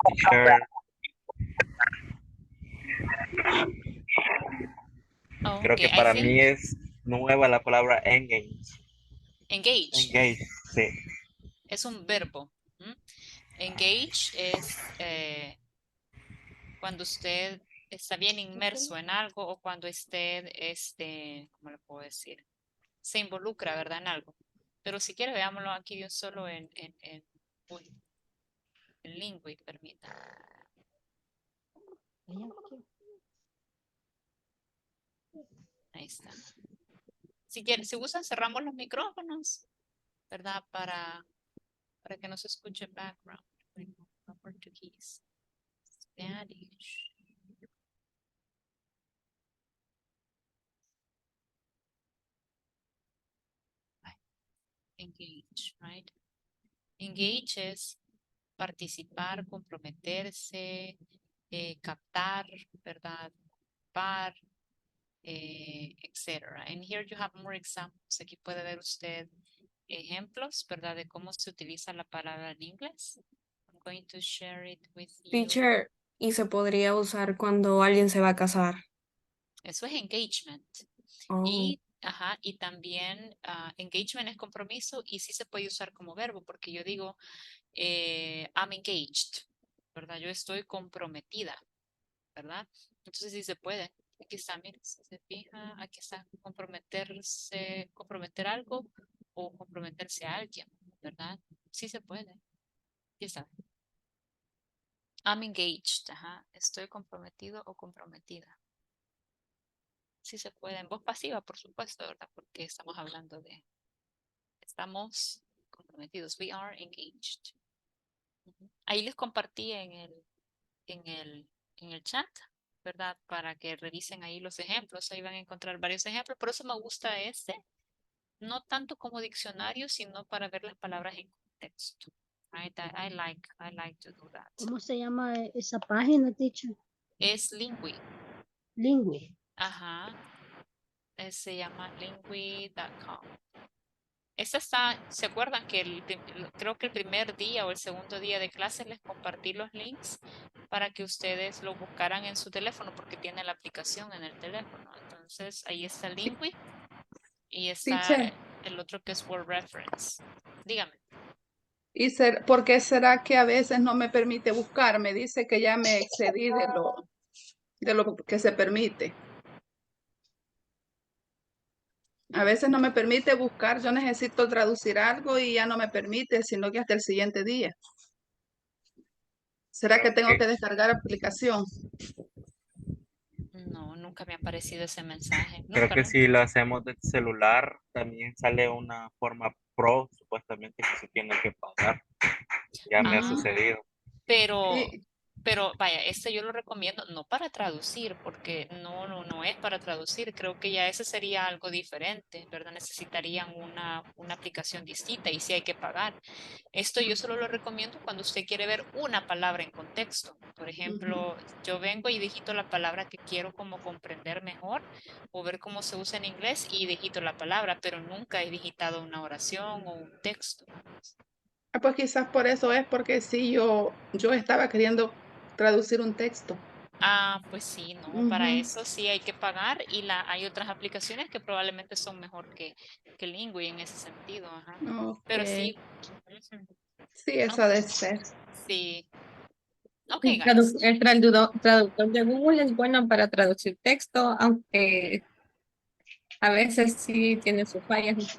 Teacher, creo que Okay, I para think mí es nueva la palabra engage. engage Engage, sí. es un verbo. Engage es cuando usted está bien inmerso en algo o cuando usted, ¿cómo le puedo decir? Se involucra, ¿verdad? En algo. Pero si quiere, veámoslo aquí de un solo uy, en Lingui, permita. Ahí está. Si quiere, si gustan, cerramos los micrófonos, ¿verdad? Para que no se escuche background. Portugués. Spanish. Engage, right? Engage es participar, comprometerse, captar, ¿verdad? Par, etc. And here you have more examples. Aquí puede ver usted ejemplos, ¿verdad? De cómo se utiliza la palabra en inglés. I'm going to share it with you. Teacher, y se podría usar cuando alguien se va a casar. Eso es engagement. Oh. Y también engagement es compromiso y sí se puede usar como verbo porque yo digo I'm engaged, ¿verdad? Yo estoy comprometida, ¿verdad? Entonces sí se puede. Aquí está, mire, si se fija, aquí está comprometerse, comprometer algo o comprometerse a alguien, ¿verdad? Sí se puede. Aquí está. I'm engaged, estoy comprometido o comprometida. Sí se puede, en voz pasiva, por supuesto, ¿verdad? Porque estamos hablando de, estamos comprometidos. We are engaged. Ahí les compartí en el chat, ¿verdad? Para que revisen ahí los ejemplos. Ahí van a encontrar varios ejemplos. Por eso me gusta este. No tanto como diccionario, sino para ver las palabras en contexto. Right? I like to do that. ¿Cómo se llama esa página, teacher? Es Lingui. Lingui. Ajá. Se llama lingui.com. Esta está, ¿se acuerdan que creo que el primer día o el segundo día de clase les compartí los links para que ustedes lo buscaran en su teléfono porque tiene la aplicación en el teléfono? Entonces ahí está el Lingui y está Teacher, el otro que es Word Reference. Dígame. ¿por qué será que a veces no me permite buscar? Me dice que ya me excedí de lo que se permite. A veces no me permite buscar, yo necesito traducir algo y ya no me permite, sino que hasta el siguiente día. ¿Será que tengo que descargar aplicación? No, nunca me ha aparecido ese mensaje. Creo Nunca, que nunca. si lo hacemos del celular, también sale una forma pro, supuestamente, que se tiene que pagar. Ya me ha sucedido. Pero vaya, este yo lo recomiendo no para traducir, porque no es para traducir. Creo que ya ese sería algo diferente, ¿verdad? Necesitarían una aplicación distinta y sí hay que pagar. Esto yo solo lo recomiendo cuando usted quiere ver una palabra en contexto. Por ejemplo, yo vengo y digito la palabra que quiero como comprender mejor o ver cómo se usa en inglés y digito la palabra, pero nunca he digitado una oración o un texto. Pues quizás por eso es, porque sí, yo estaba queriendo traducir un texto. Pues sí, no, para eso sí hay que pagar y hay otras aplicaciones que probablemente son mejor que Lingui en ese sentido, Pero sí. Sí, eso ha de ser. Sí. Ok, El, guys. traductor de Google es bueno para traducir texto, aunque a veces sí tiene sus fallas.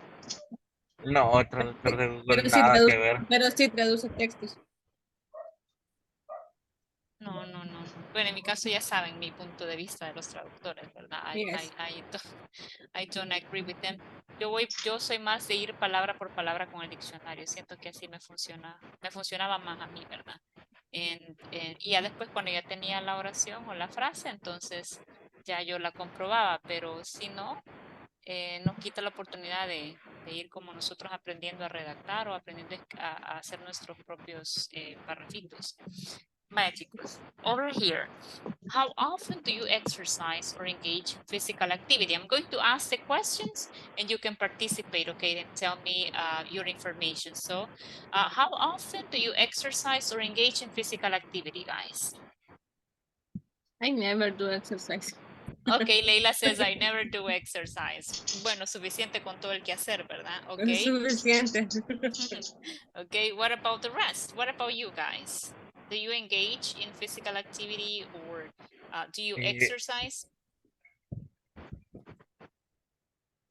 No, el traductor de Google Pero sí nada que traduce, ver. pero sí traduce textos. No. Bueno, en mi caso ya saben mi punto de vista de los traductores, ¿verdad? Yes. I don't agree with them. Yo soy más de ir palabra por palabra con el diccionario. Siento que así me funcionaba más a mí, ¿verdad? Y ya después cuando ya tenía la oración o la frase, entonces ya yo la comprobaba, pero si no, nos quita la oportunidad de ir como nosotros aprendiendo a redactar o aprendiendo a hacer nuestros propios párrafitos. Magicos, over here. How often do you exercise or engage in physical activity? I'm going to ask the questions and you can participate, okay, and tell me your information. So how often do you exercise or engage in physical activity, guys? I never do exercise. Okay, Leila says, I never do exercise. Bueno, suficiente con todo el quehacer, ¿verdad? Okay. Suficiente. Okay, what about the rest? What about you guys? Do you engage in physical activity or do you exercise?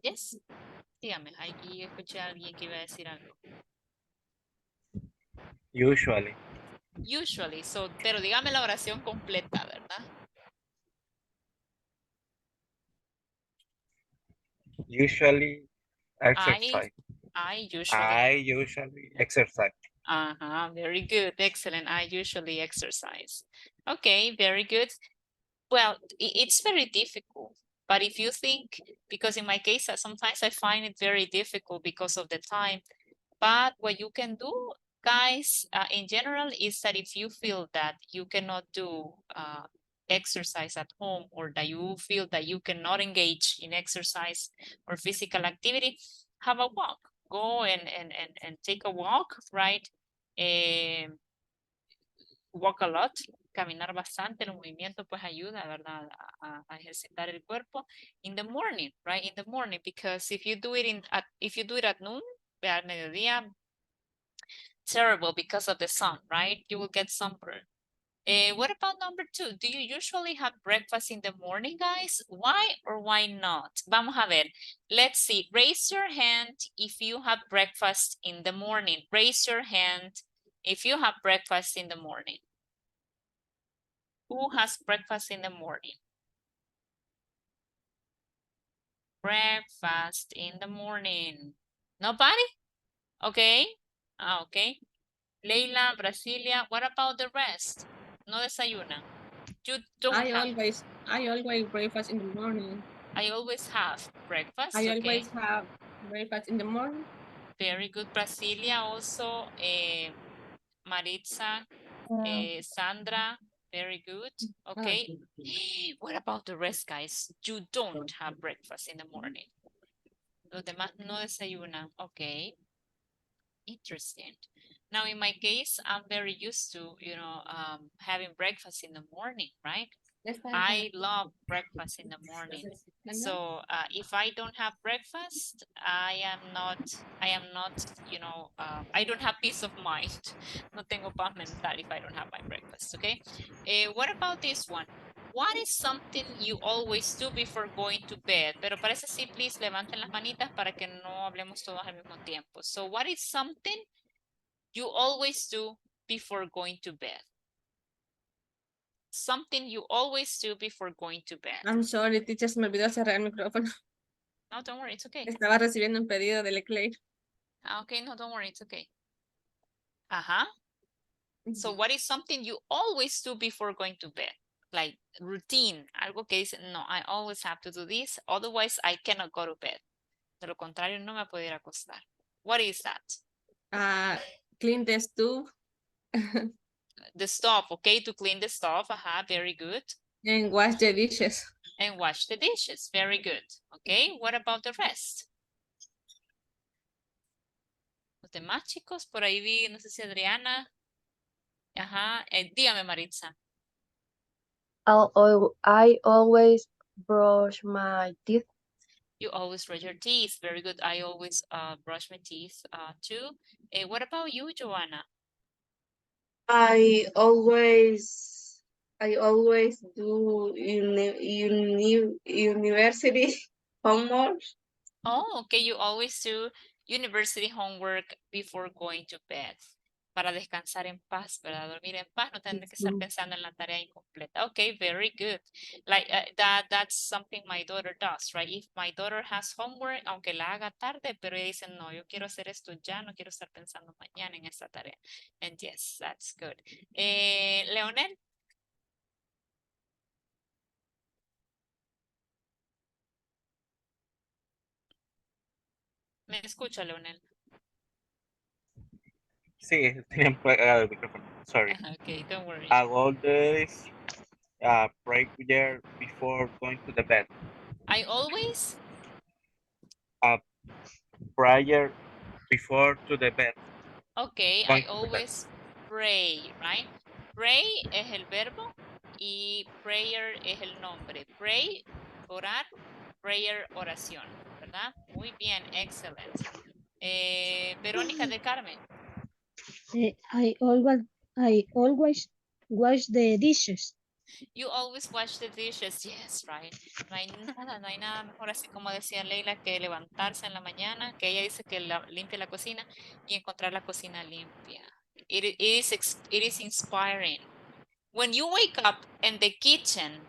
Yes. Dígame, aquí escuché a alguien que iba a decir algo. Usually. Usually, so, pero dígame la oración completa, ¿verdad? Usually exercise. I I usually. usually exercise. Very good, excellent. I usually exercise. Okay, very good. Well, it's very difficult, but if you think, because in my case, sometimes I find it very difficult because of the time, but what you can do, guys, in general, is that if you feel that you cannot do exercise at home or that you feel that you cannot engage in exercise or physical activity, have a walk. Go and take a walk, right? Walk a lot, caminar bastante, el movimiento pues ayuda, ¿verdad? A ejercitar el cuerpo in the morning, right? In the morning, because if you do it at noon, al mediodía, terrible because of the sun, right? You will get sunburn. What about number 2? Do you usually have breakfast in the morning, guys? Why or why not? Vamos a ver. Let's see. Raise your hand if you have breakfast in the morning. Raise your hand if you have breakfast in the morning. Who has breakfast in the morning? Breakfast in the morning. Nobody? Okay. Okay. Leila, Brasilia, what about the rest? No desayuna. You don't have. I always breakfast in the morning. I always have breakfast. I okay. always have breakfast in the morning. Very good, Brasilia. Also, Maritza, Sandra, very good. Okay. What about the rest, guys? You don't have breakfast in the morning. Los demás no desayunan. Okay. Interesting. Now, in my case, I'm very used to, having breakfast in the morning, right? I love breakfast in the morning. So if I don't have breakfast, I am not, I don't have peace of mind. No tengo paz mental if I don't have my breakfast, okay? What about this one? What is something you always do before going to bed? Pero para eso sí, please, levanten las manitas para que no hablemos todos al mismo tiempo. So what is something you always do before going to bed? Something you always do before going to bed. I'm sorry, teacher, se me olvidó cerrar el micrófono. No, don't worry, it's okay. Estaba recibiendo un pedido de Leclerc. Okay, no, don't worry, it's okay. So what is something you always do before going to bed? Like routine, algo que dice, no, I always have to do this, otherwise I cannot go to bed. De lo contrario, no me puedo ir a acostar. What is that? Clean the stove. The stove, okay, to clean the stove, very good. And wash the dishes. And wash the dishes, very good. Okay, what about the rest? Los demás chicos, por ahí vi, no sé si Adriana. Dígame, Maritza. I always brush my teeth. You always brush your teeth. Very good. I always brush my teeth too. What about you, Joanna? I always do university homework. Oh, okay. You always do university homework before going to bed. Para descansar en paz, ¿verdad? Dormir en paz, no tener que estar pensando en la tarea incompleta. Okay, very good. Like that's something my daughter does, right? If my daughter has homework, aunque la haga tarde, pero ella dice, no, yo quiero hacer esto ya, no quiero estar pensando mañana en esta tarea. And yes, that's good. Leonel. ¿Me escucha, Leonel? Sí, tenía apagado el micrófono. Sorry. Okay, don't worry. I always pray there before going to the bed. I always Prayer before to the bed. Okay, I Going to the bed. always pray, right? Pray es el verbo y prayer es el nombre. Pray, orar, prayer, oración, ¿verdad? Muy bien, excelente. Verónica de Carmen. I always wash the dishes. You always wash the dishes, yes, right. No hay nada mejor, así como decía Leila, que levantarse en la mañana, que ella dice que limpia la cocina y encontrar la cocina limpia. It is inspiring. When you wake up and the kitchen,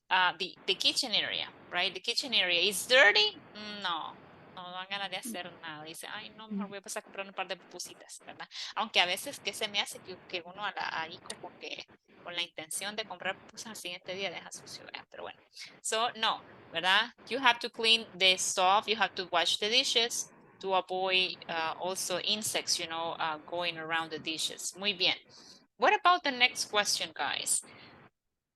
the kitchen area, right? The kitchen area is dirty. No dan ganas de hacer nada. Dice, ay, no, mejor voy a pasar a comprar un par de pupusitas, ¿verdad? Aunque a veces que se me hace que uno ahí como que con la intención de comprar pupusas al siguiente día deja sucio, ¿verdad? Pero bueno. So, no, ¿verdad? You have to clean the stove. You have to wash the dishes to avoid also insects, you know, going around the dishes. Muy bien. What about the next question, guys?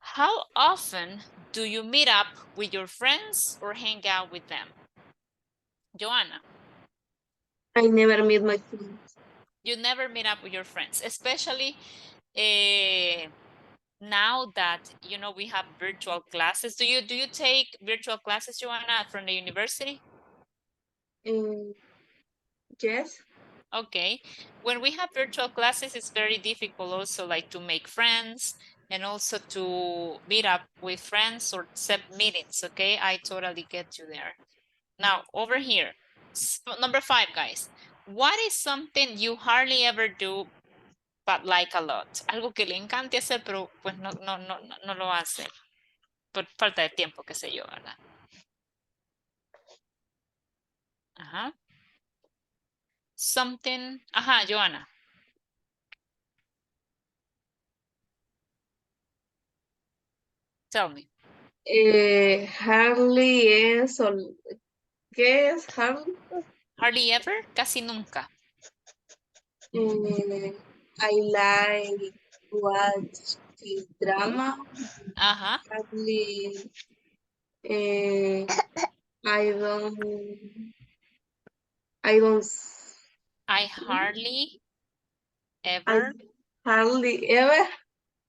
How often do you meet up with your friends or hang out with them? Joanna. I never meet my friends. You never meet up with your friends, especially now that, you know, we have virtual classes. Do you take virtual classes, Joanna, from the university? Yes. Okay. When we have virtual classes, it's very difficult also like to make friends and also to meet up with friends or set meetings, okay? I totally get you there. Now, over here, number 5, guys. What is something you hardly ever do but like a lot? Algo que le encante hacer, pero pues no lo hace. Por falta de tiempo, qué sé yo, ¿verdad? Ajá. Something. Ajá, Joanna. Tell me. Hardly es, ¿qué es hardly? Hardly ever, casi nunca. I like watch drama. Ajá. Hardly, I hardly ever hardly ever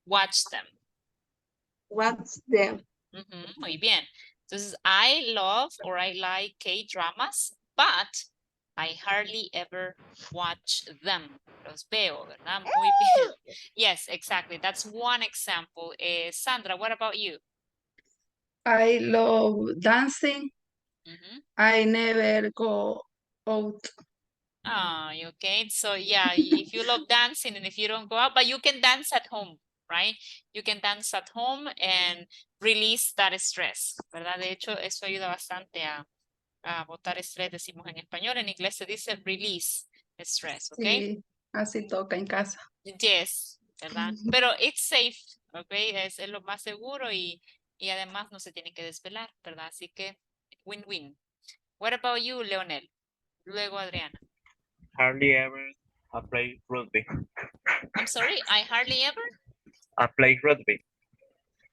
watch them. watch them. Muy bien. Entonces, I love or I like K-dramas, but I hardly ever watch them. Los veo, ¿verdad? Muy bien. Yes, exactly. That's one example. Sandra, what about you? I love dancing. I never go out. Okay. So yeah, if you love dancing and if you don't go out, but you can dance at home, right? You can dance at home and release that stress, ¿verdad? De hecho, eso ayuda bastante a botar estrés, decimos en español. En inglés se dice release stress, ¿ok? Sí, así toca en casa. Yes, ¿verdad? Pero it's safe, ¿ok? Es lo más seguro y además no se tiene que desvelar, ¿verdad? Así que win-win. What about you, Leonel? Luego Adriana. Hardly ever I play rugby. I'm sorry, I hardly ever? I play rugby.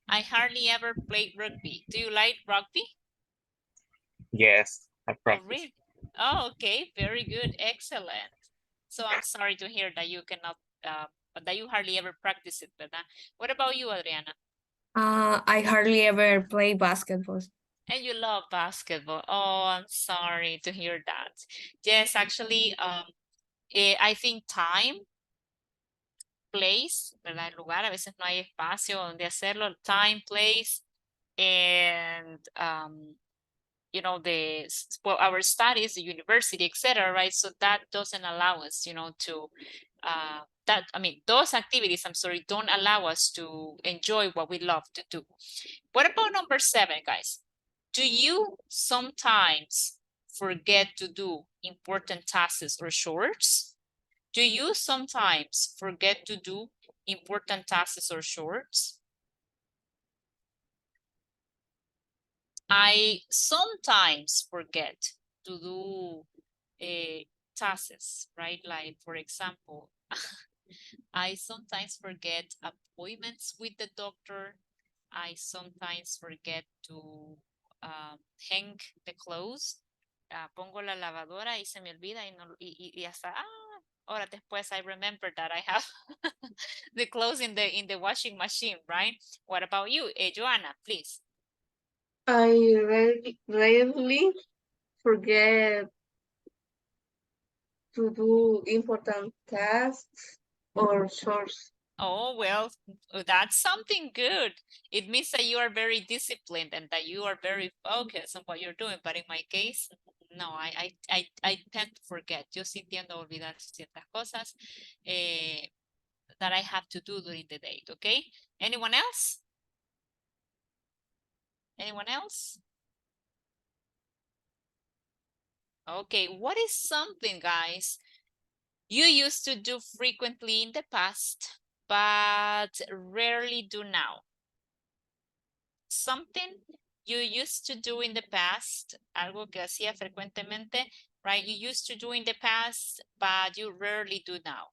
I hardly ever played rugby. Do you like rugby? Yes, I practice. Oh, really? Oh, okay, very good, excellent. So I'm sorry to hear that you cannot, that you hardly ever practice it, ¿verdad? What about you, Adriana? I hardly ever play basketball. And you love basketball. Oh, I'm sorry to hear that. Yes, actually, I think time, place, ¿verdad? El lugar, a veces no hay espacio donde hacerlo. Time, place, and you know, our studies, the university, etc., right? So that doesn't allow us, you know, to those activities, I'm sorry, don't allow us to enjoy what we love to do. What about number 7, guys? Do you sometimes forget to do important tasks or chores? Do you sometimes forget to do important tasks or chores? I sometimes forget to do tasks, right? Like, for example, I sometimes forget appointments with the doctor. I sometimes forget to hang the clothes. Pongo la lavadora y se me olvida y hasta horas después I remember that I have the clothes in the washing machine, right? What about you, Joanna, please? I rarely forget to do important tasks or chores. Oh, well, that's something good. It means that you are very disciplined and that you are very focused on what you're doing. But in my case, no, I tend to forget. Yo sí tiendo a olvidar ciertas cosas that I have to do during the day, okay? Anyone else? Anyone else? Okay, what is something, guys, you used to do frequently in the past, but rarely do now? Something you used to do in the past, algo que hacía frecuentemente, right? You used to do in the past, but you rarely do now.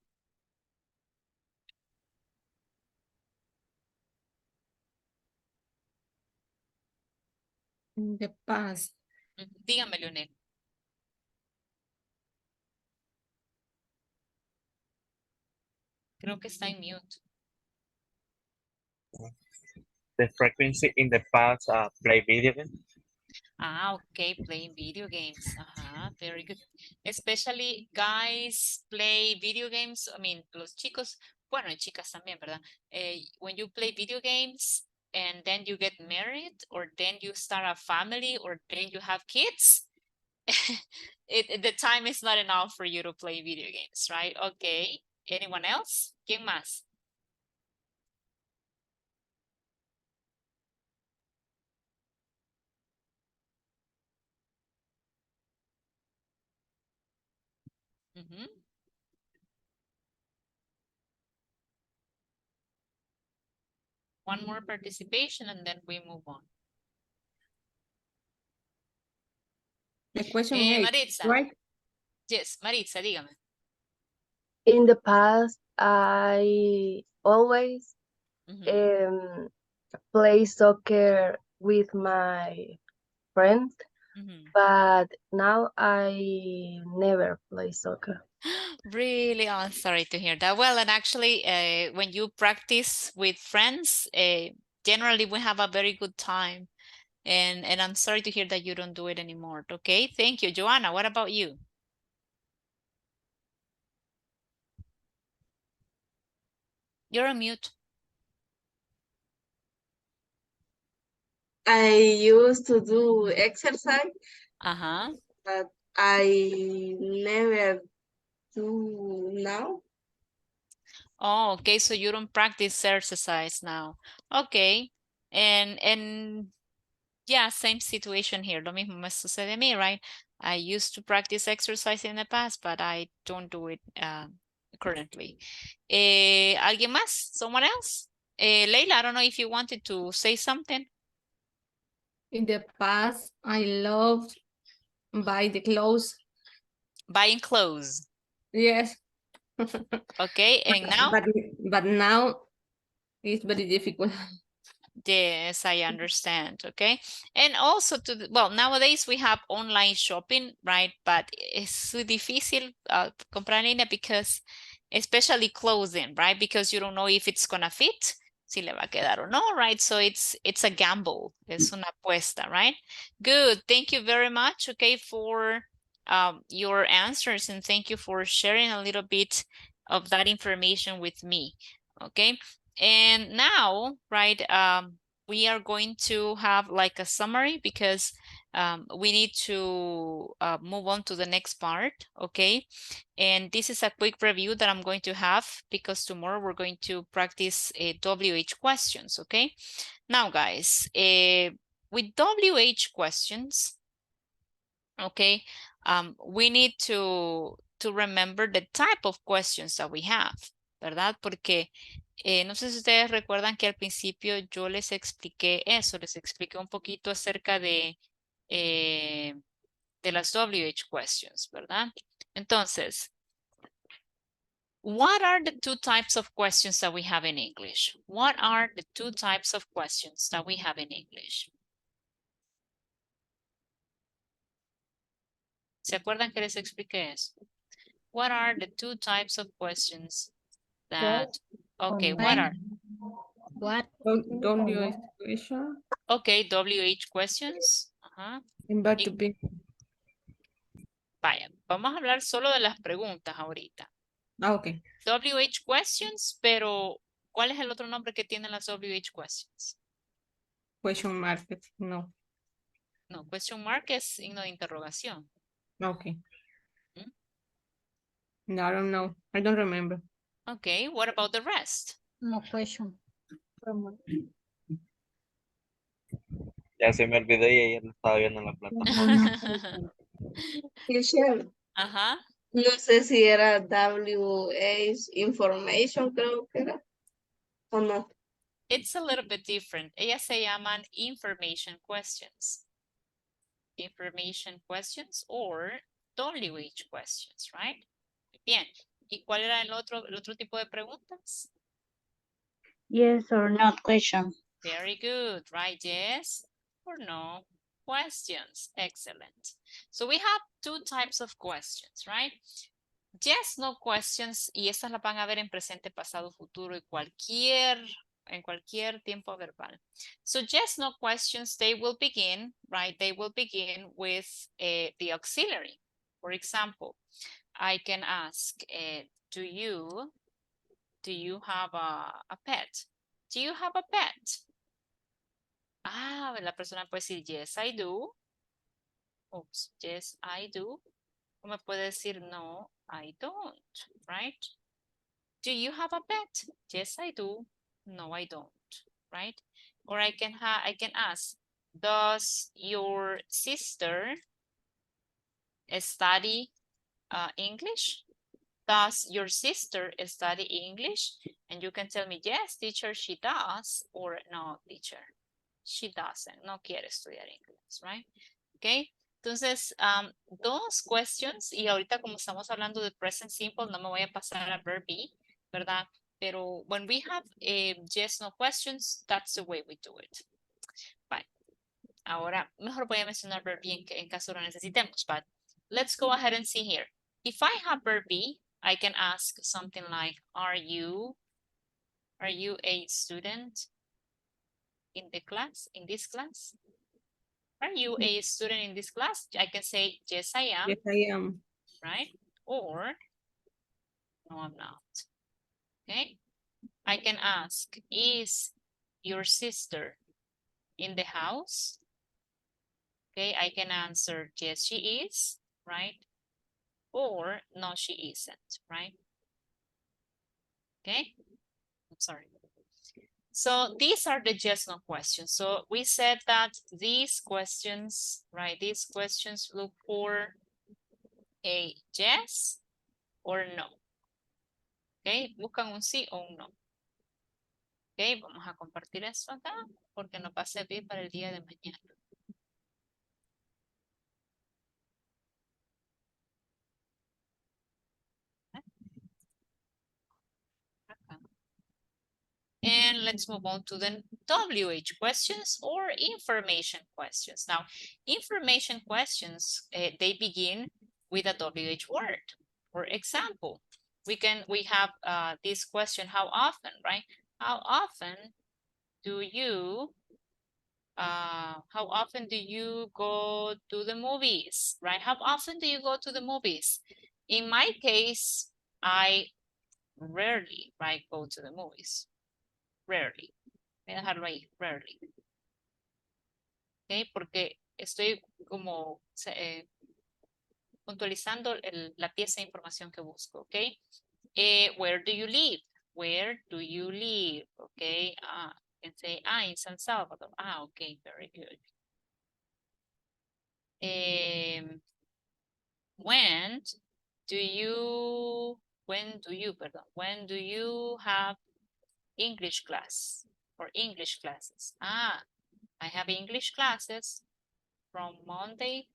In the past. Dígame, Leonel. Creo que está en mute. The frequency in the past, play video games. Okay, playing video games. Very good. Especially guys play video games. I mean, los chicos, bueno, y chicas también, ¿verdad? When you play video games and then you get married or then you start a family or then you have kids, the time is not enough for you to play video games, right? Okay. Anyone else? ¿Quién más? One more participation and then we move on. The question is, Maritza. right? Yes, Maritza, dígame. In the past, I always play soccer with my friends, but now I never play soccer. Really? Oh, I'm sorry to hear that. Well, and actually, when you practice with friends, generally we have a very good time. And I'm sorry to hear that you don't do it anymore. Okay, thank you. Joanna, what about you? You're on mute. I used to do exercise, but I never do now. Oh, okay, so you don't practice exercise now. Okay, and yeah, same situation here. Lo mismo me sucede a mí, right? I used to practice exercise in the past, but I don't do it currently. ¿Alguien más? Someone else? Leila, I don't know if you wanted to say something. In the past, I loved buy the clothes. Buying clothes. Yes. Okay, and now? But now it's very difficult. Yes, I understand. Okay. And also well, nowadays we have online shopping, right? But it's so difícil comprar en línea because especially clothing, right? Because you don't know if it's gonna fit, si le va a quedar o no, right? So it's a gamble. Es una apuesta, right? Good. Thank you very much, okay, for your answers, and thank you for sharing a little bit of that information with me. Okay. And now, right, we are going to have like a summary because we need to move on to the next part, okay? And this is a quick review that I'm going to have because tomorrow we're going to practice WH questions, okay? Now, guys, with WH questions, okay, we need to remember the type of questions that we have, ¿verdad? Porque no sé si ustedes recuerdan que al principio yo les expliqué eso, les expliqué un poquito acerca de las WH questions, ¿verdad? Entonces, What are the two types of questions that we have in English? What are the two types of questions that we have in English? ¿Se acuerdan que les expliqué eso? What are the two types of questions that, okay, what are? What? WH question. Okay, WH questions. Ajá. And verb to be. Vaya, vamos a hablar solo de las preguntas ahorita. Okay. WH questions, pero ¿cuál es el otro nombre que tienen las WH questions? Question mark. No. No, question mark es signo de interrogación. Okay. ¿Mm? No, I don't know. I don't remember. Okay, what about the rest? No question. Ya se me olvidó y ayer lo estaba viendo en la plataforma. Michelle, Ajá. no sé si era WH information, creo que era. ¿O no? It's a little bit different. Ellas se llaman information questions. Information questions or WH questions, right? Bien. ¿Y cuál era el otro tipo de preguntas? Yes or no question. Very good, right? Yes or no questions. Excellent. So we have two types of questions, right? Yes, no questions, y estas las van a ver en presente, pasado, futuro y en cualquier tiempo verbal. So yes, no questions, they will begin, right? They will begin with the auxiliary. For example, I can ask, do you have a pet? Do you have a pet? Ah, la persona puede decir, yes, I do. Oops, yes, I do. O me puede decir, no, I don't, right? Do you have a pet? Yes, I do. No, I don't, right? Or I can ask, does your sister study English? Does your sister study English? And you can tell me, yes, teacher, she does, or no, teacher, she doesn't, no quiere estudiar inglés, right? Okay, entonces, dos questions, y ahorita como estamos hablando de present simple, no me voy a pasar a verb be, ¿verdad? Pero when we have yes, no questions, that's the way we do it. Bye. Ahora, mejor voy a mencionar verb be en caso lo necesitemos, but let's go ahead and see here. If I have verb be, I can ask something like, are you a student in the class, in this class? Are you a student in this class? I can say, yes, I am. Yes, I am. Right? Or, no, I'm not. Okay? I can ask, is your sister in the house? Okay, I can answer, yes, she is, right? Or, no, she isn't, right? Okay? I'm sorry. So these are the yes, no questions. So we said that these questions, right? These questions look for a yes or no. Ok, buscan un sí o un no. Ok, vamos a compartir esto acá porque nos va a servir para el día de mañana. Acá. And let's move on to the WH questions or information questions. Now, information questions, they begin with a WH word. For example, we have this question, how often, right? How often do you go to the movies, right? How often do you go to the movies? In my case, I rarely, right, go to the movies. Rarely. Voy a dejarlo ahí, rarely. Okay, porque estoy como puntualizando la pieza de información que busco, okay? Where do you live? Where do you live? Okay, can say, in San Salvador. Okay, very good. When do you have English class or English classes? I have English classes from Monday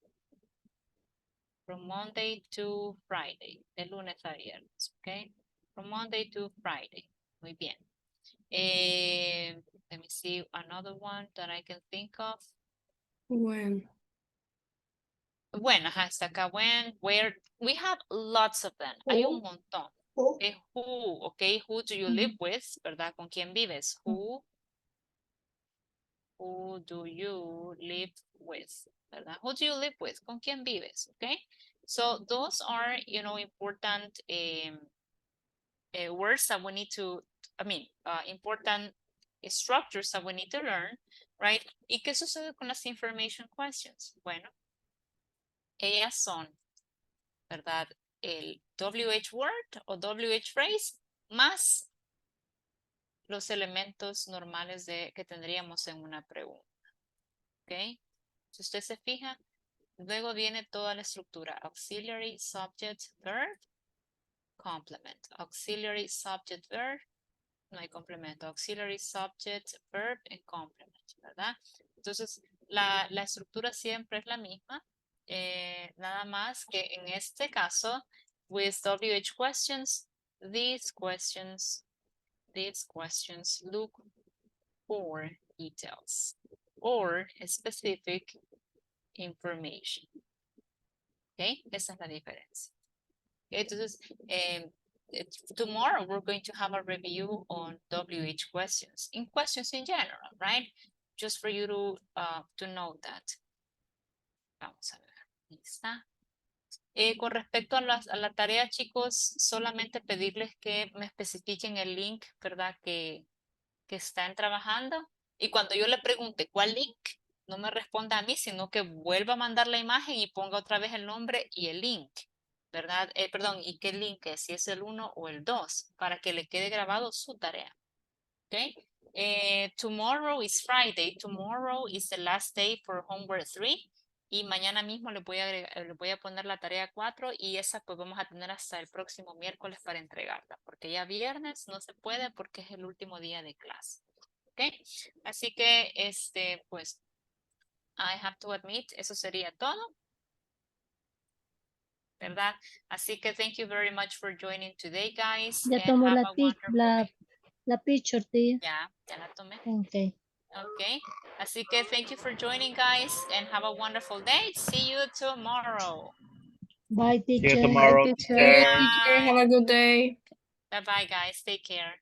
to Friday, de lunes a viernes, okay? From Monday to Friday. Muy bien. Let me see another one that I can think of. When. Bueno, hasta acá when, where. We have lots of them. Hay un montón. Who, okay, who do you live with, ¿verdad? ¿Con quién vives? Who do you live with, ¿verdad? Who do you live with? ¿Con quién vives? Okay. So those are, you know, important words that we need to, important structures that we need to learn, right? ¿Y qué sucede con las information questions? Bueno, ellas son, ¿verdad? El WH word o WH phrase más los elementos normales que tendríamos en una pregunta. ¿Ok? Si usted se fija, luego viene toda la estructura. Auxiliary, subject, verb, complement. Auxiliary, subject, verb. No hay complemento. Auxiliary, subject, verb and complement, ¿verdad? Entonces, la estructura siempre es la misma. Nada más que en este caso, with WH questions, these questions look for details or specific information. ¿Ok? Esa es la diferencia. Okay, entonces, tomorrow we're going to have a review on WH questions, in questions in general, right? Just for you to know that. Vamos a ver, ahí está. Con respecto a la tarea, chicos, solamente pedirles que me especifiquen el link, ¿verdad? Que están trabajando. Y cuando yo le pregunte cuál link, no me responda a mí, sino que vuelva a mandar la imagen y ponga otra vez el nombre y el link, ¿verdad? Perdón, ¿y qué link es? Si es el 1 o el 2, para que le quede grabado su tarea. ¿Ok? Tomorrow is Friday. Tomorrow is the last day for homework 3. Y mañana mismo le voy a poner la tarea 4 y esa pues vamos a tener hasta el próximo miércoles para entregarla. Porque ya viernes no se puede porque es el último día de clase. ¿Ok? Así que, pues, I have to admit, eso sería todo. ¿Verdad? Así que thank you very much for joining today, guys. Ya and tomó have la, a wonderful day. la picture, tía. Ya la tomé. Ok. Okay. Así que thank you for joining, guys, and have a wonderful day. See you tomorrow. Bye, See you teacher. tomorrow, Bye, teacher. teacher. Teacher, have a good day. Bye-bye, guys. Take care.